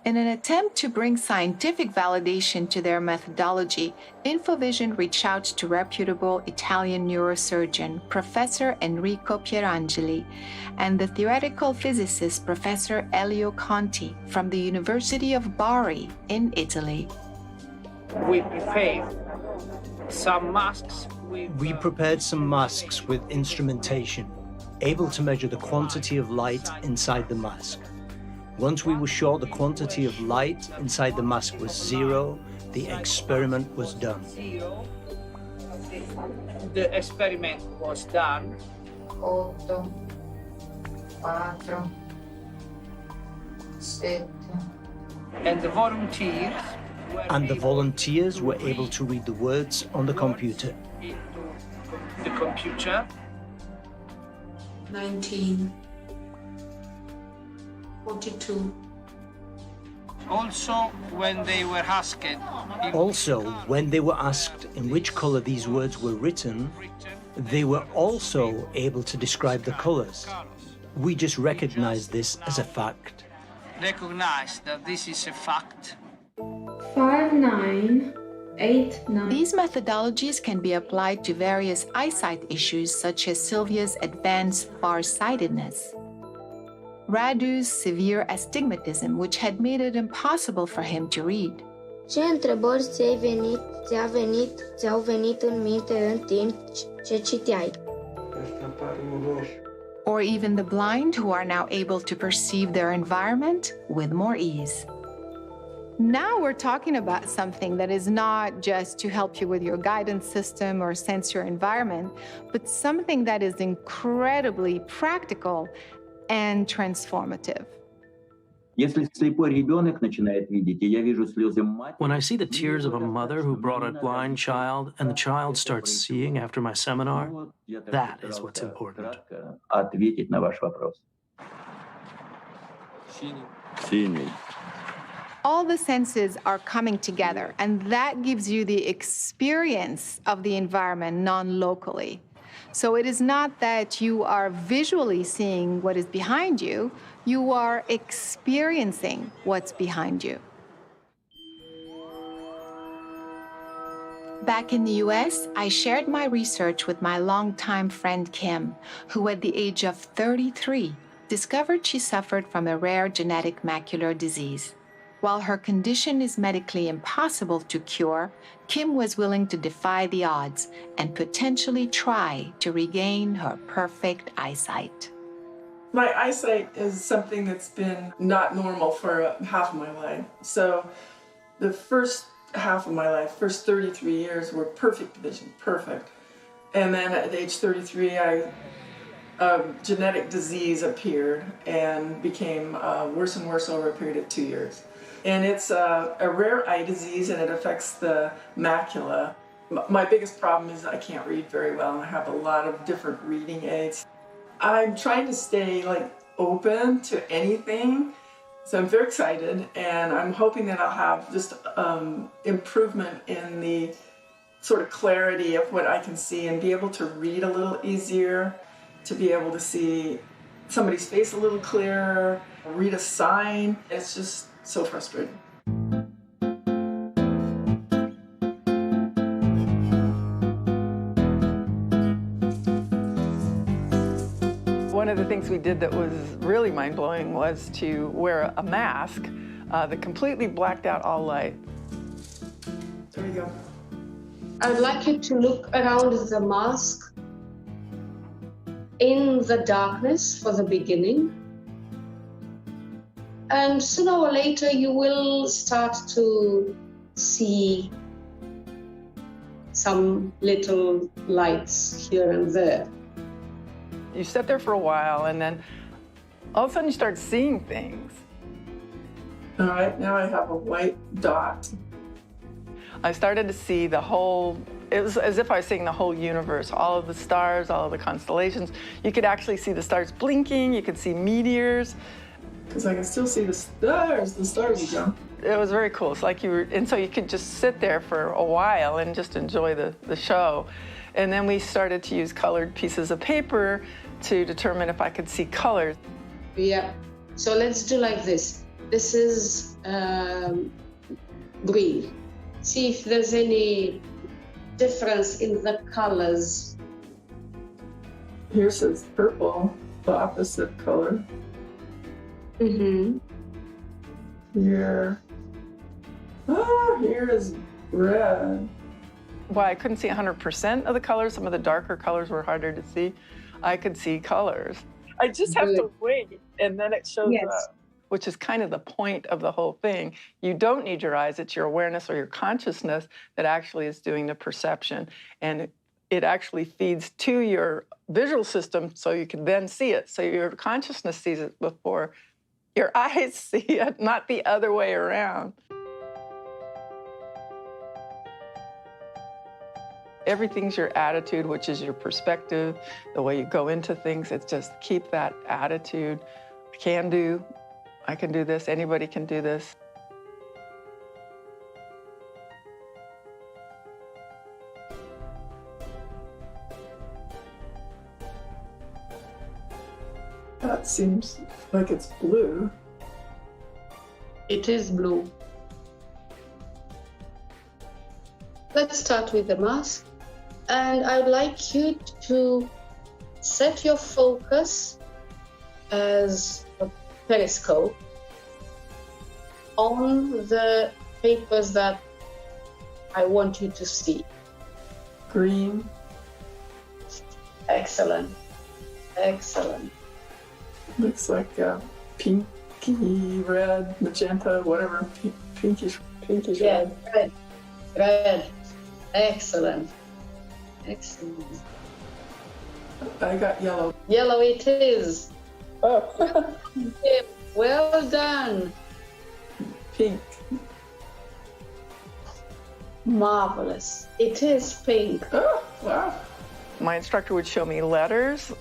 In an attempt to bring scientific validation to their methodology, InfoVision reached out to reputable Italian neurosurgeon Professor Enrico Pierangeli and the theoretical physicist Professor Elio Conti from the University of Bari in Italy. We prepared some masks. We prepared some masks with instrumentation, able to measure the quantity of light inside the mask. Once we were sure the quantity of light inside the mask was 0, the experiment was done. The experiment was done. 8, 4, 7. And the volunteers were able to read the words on the computer. The computer. 19. 42. Also, when they were asked in which color these words were written, they were also able to describe the colors. We just recognized this as a fact. Recognize that this is a fact. 5, 9, 8, 9. These methodologies can be applied to various eyesight issues such as Sylvia's advanced farsightedness, Radu's severe astigmatism, which had made it impossible for him to read. Ce întrebări ți-au venit în minte în timp ce citeai? Or even the blind who are now able to perceive their environment with more ease. Now we're talking about something that is not just to help you with your guidance system or sense your environment, but something that is incredibly practical and transformative. When I see the tears of a mother who brought a blind child and the child starts seeing after my seminar, that is what's important. All the senses are coming together, and that gives you the experience of the environment non-locally. So it is not that you are visually seeing what is behind you, you are experiencing what's behind you. Back in the US, I shared my research with my longtime friend Kim, who at the age of 33 discovered she suffered from a rare genetic macular disease. While her condition is medically impossible to cure, Kim was willing to defy the odds and potentially try to regain her perfect eyesight. My eyesight is something that's been not normal for half of my life. So the first half of my life, first 33 years, were perfect vision, perfect. And then at age 33, a genetic disease appeared and became worse and worse over a period of 2 years. And it's a rare eye disease, and it affects the macula. My biggest problem is I can't read very well, and I have a lot of different reading aids. I'm trying to stay open to anything, so I'm very excited, and I'm hoping that I'll have just improvement in the sort of clarity of what I can see and be able to read a little easier, to be able to see somebody's face a little clearer, read a sign. It's just so frustrating. One of the things we did that was really mind-blowing was to wear a mask that completely blacked out all light. There you go. I would like you to look around the mask in the darkness for the beginning. And sooner or later, you will start to see some little lights here and there. You sit there for a while, and then all of a sudden you start seeing things. All right, now I have a white dot. I started to see the whole, it was as if I was seeing the whole universe, all of the stars, all of the constellations. You could actually see the stars blinking, you could see meteors. Because I can still see the stars again. It was very cool. It's like you were, and so you could just sit there for a while and just enjoy the show. And then we started to use colored pieces of paper to determine if I could see colors. Yeah, so let's do like this. This is green. See if there's any difference in the colors. Here says purple, the opposite color. Mm-hmm. Here is red. Well, I couldn't see 100% of the colors. Some of the darker colors were harder to see. I could see colors. I just have to wait, and then it shows up. Which is kind of the point of the whole thing. You don't need your eyes. It's your awareness or your consciousness that actually is doing the perception. And it actually feeds to your visual system so you can then see it. So your consciousness sees it before your eyes see it, not the other way around. Everything's your attitude, which is your perspective, the way you go into things. It's just keep that attitude. I can do this, anybody can do this. That seems like it's blue. It is blue. Let's start with the mask. And I'd like you to set your focus as a periscope on the papers that I want you to see. Green. Excellent. Excellent. Looks like pinky red, magenta, whatever, pinkish Yeah, red. red. Excellent. Excellent. I got yellow. Yellow it is. Oh. Well done. Pink. Marvelous. It is pink. Oh, wow. My instructor would show me letters.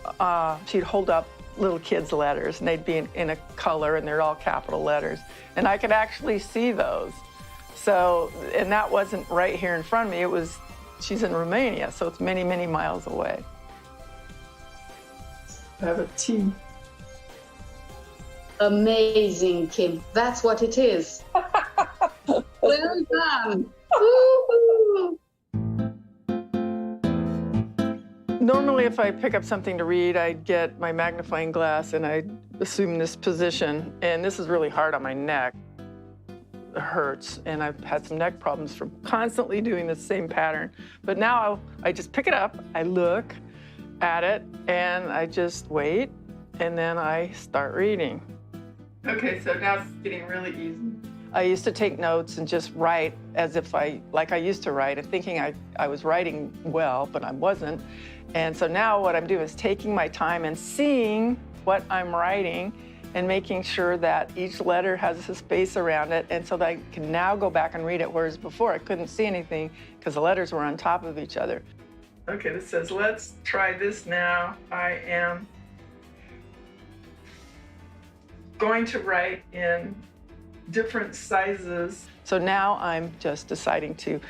She'd hold up little kids' letters, and they'd be in a color, and they're all capital letters. And I could actually see those. So, and that wasn't right here in front of me. It was, she's in Romania, so it's many, many miles away. I have a T. Amazing, Kim. That's what it is. Well done. Woo-hoo. Normally, if I pick up something to read, I'd get my magnifying glass and I'd assume this position. And this is really hard on my neck. It hurts, and I've had some neck problems from constantly doing the same pattern. But now I just pick it up, I look at it, and I just wait, and then I start reading. Okay, so now it's getting really easy. I used to take notes and just write as if like I used to write, and thinking I was writing well, but I wasn't. And so now what I'm doing is taking my time and seeing what I'm writing and making sure that each letter has a space around it, and so that I can now go back and read it, whereas before I couldn't see anything because the letters were on top of each other. Okay, this says, let's try this now. I am going to write in different sizes. So now I'm just deciding to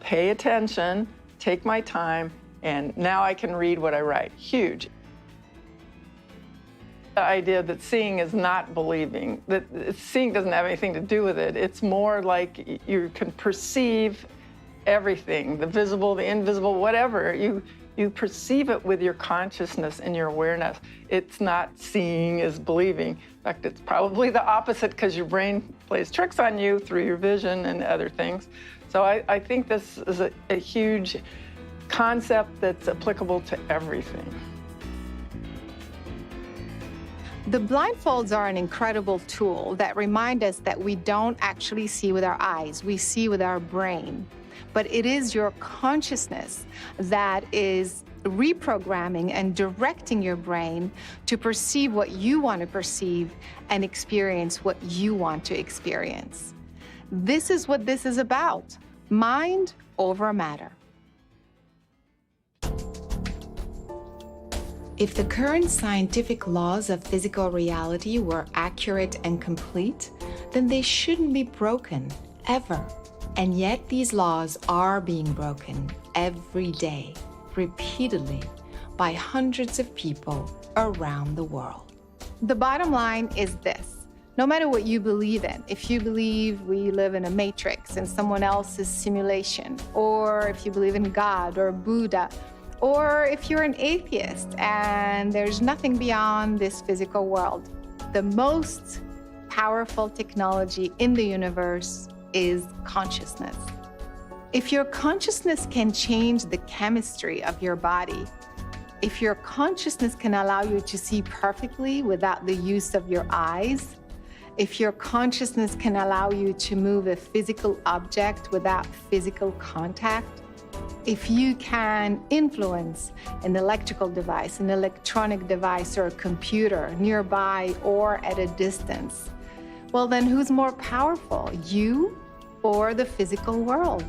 pay attention, take my time, and now I can read what I write. Huge. The idea that seeing is not believing, that seeing doesn't have anything to do with it. It's more like you can perceive everything, the visible, the invisible, whatever. You perceive it with your consciousness and your awareness. It's not seeing is believing. In fact, it's probably the opposite, because your brain plays tricks on you through your vision and other things. So I think this is a huge concept that's applicable to everything. The blindfolds are an incredible tool that remind us that we don't actually see with our eyes, we see with our brain. But it is your consciousness that is reprogramming and directing your brain to perceive what you want to perceive and experience what you want to experience. This is what this is about, mind over matter. If the current scientific laws of physical reality were accurate and complete, then they shouldn't be broken, ever. And yet these laws are being broken every day, repeatedly, by hundreds of people around the world. The bottom line is this: no matter what you believe in, if you believe we live in a matrix and someone else's simulation, or if you believe in God or Buddha, or if you're an atheist and there's nothing beyond this physical world, the most powerful technology in the universe is consciousness. If your consciousness can change the chemistry of your body, if your consciousness can allow you to see perfectly without the use of your eyes, if your consciousness can allow you to move a physical object without physical contact, if you can influence an electrical device, an electronic device, or a computer nearby or at a distance, well then who's more powerful, you or the physical world?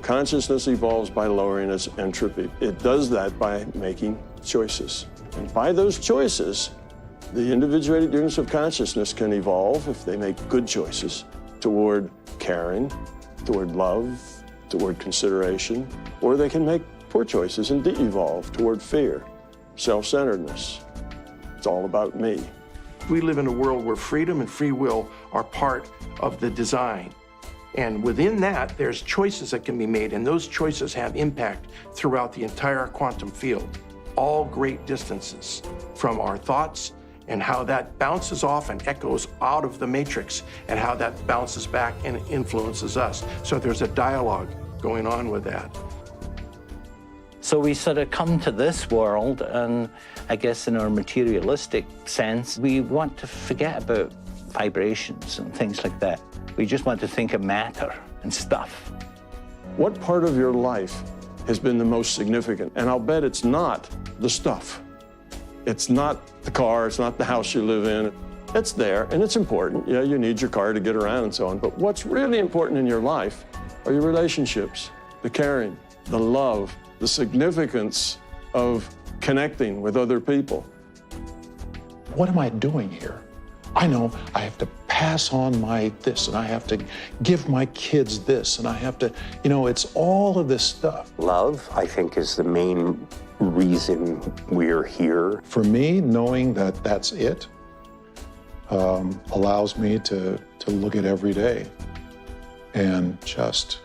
Consciousness evolves by lowering its entropy. It does that by making choices. And by those choices, the individuated units of consciousness can evolve, if they make good choices, toward caring, toward love, toward consideration, or they can make poor choices and de-evolve toward fear, self-centeredness. It's all about me. We live in a world where freedom and free will are part of the design. And within that, there's choices that can be made, and those choices have impact throughout the entire quantum field, all great distances from our thoughts, and how that bounces off and echoes out of the matrix, and how that bounces back and influences us. So there's a dialogue going on with that. So we sort of come to this world, and I guess in our materialistic sense, we want to forget about vibrations and things like that. We just want to think of matter and stuff. What part of your life has been the most significant? And I'll bet it's not the stuff. It's not the car, it's not the house you live in. It's there, and it's important. Yeah, you need your car to get around and so on. But what's really important in your life are your relationships, the caring, the love, the significance of connecting with other people. What am I doing here? I know I have to pass on my this, and I have to give my kids this, and I have to, you know, it's all of this stuff. Love, I think, is the main reason we're here. For me, knowing that that's it allows me to look at every day and just,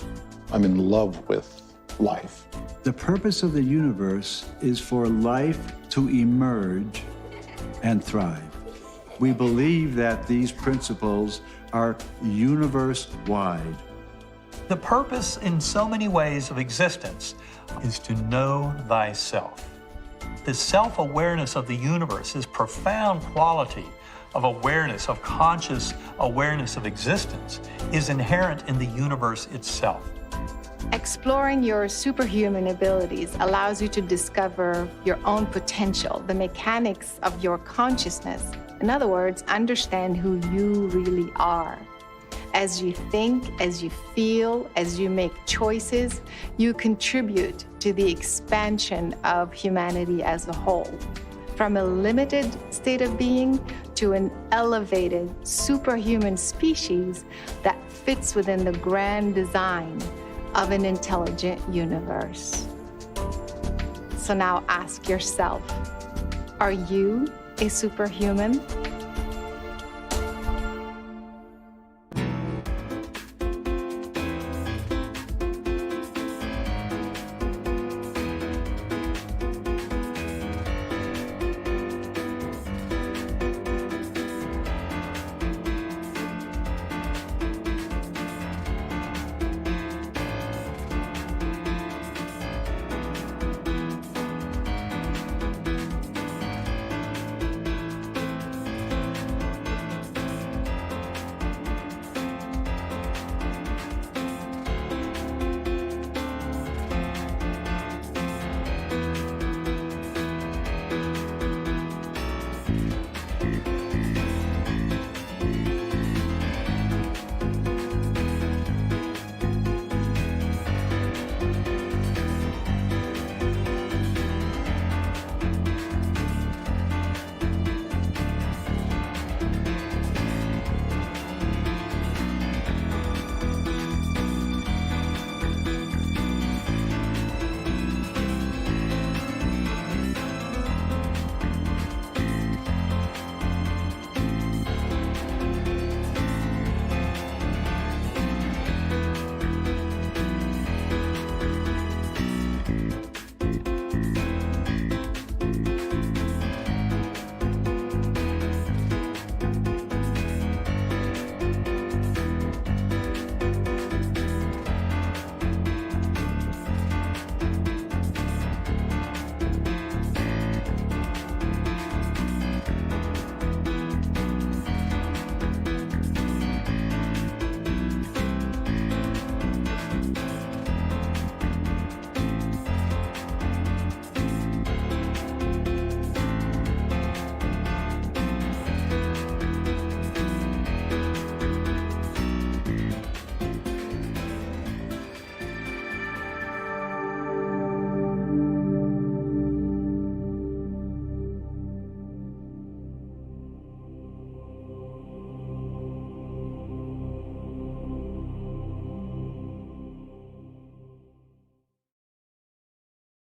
I'm in love with life. The purpose of the universe is for life to emerge and thrive. We believe that these principles are universe-wide. The purpose in so many ways of existence is to know thyself. The self-awareness of the universe, this profound quality of awareness, of conscious awareness of existence, is inherent in the universe itself. Exploring your superhuman abilities allows you to discover your own potential, the mechanics of your consciousness. In other words, understand who you really are. As you think, as you feel, as you make choices, you contribute to the expansion of humanity as a whole. From a limited state of being to an elevated superhuman species that fits within the grand design of an intelligent universe. So now ask yourself, are you a superhuman?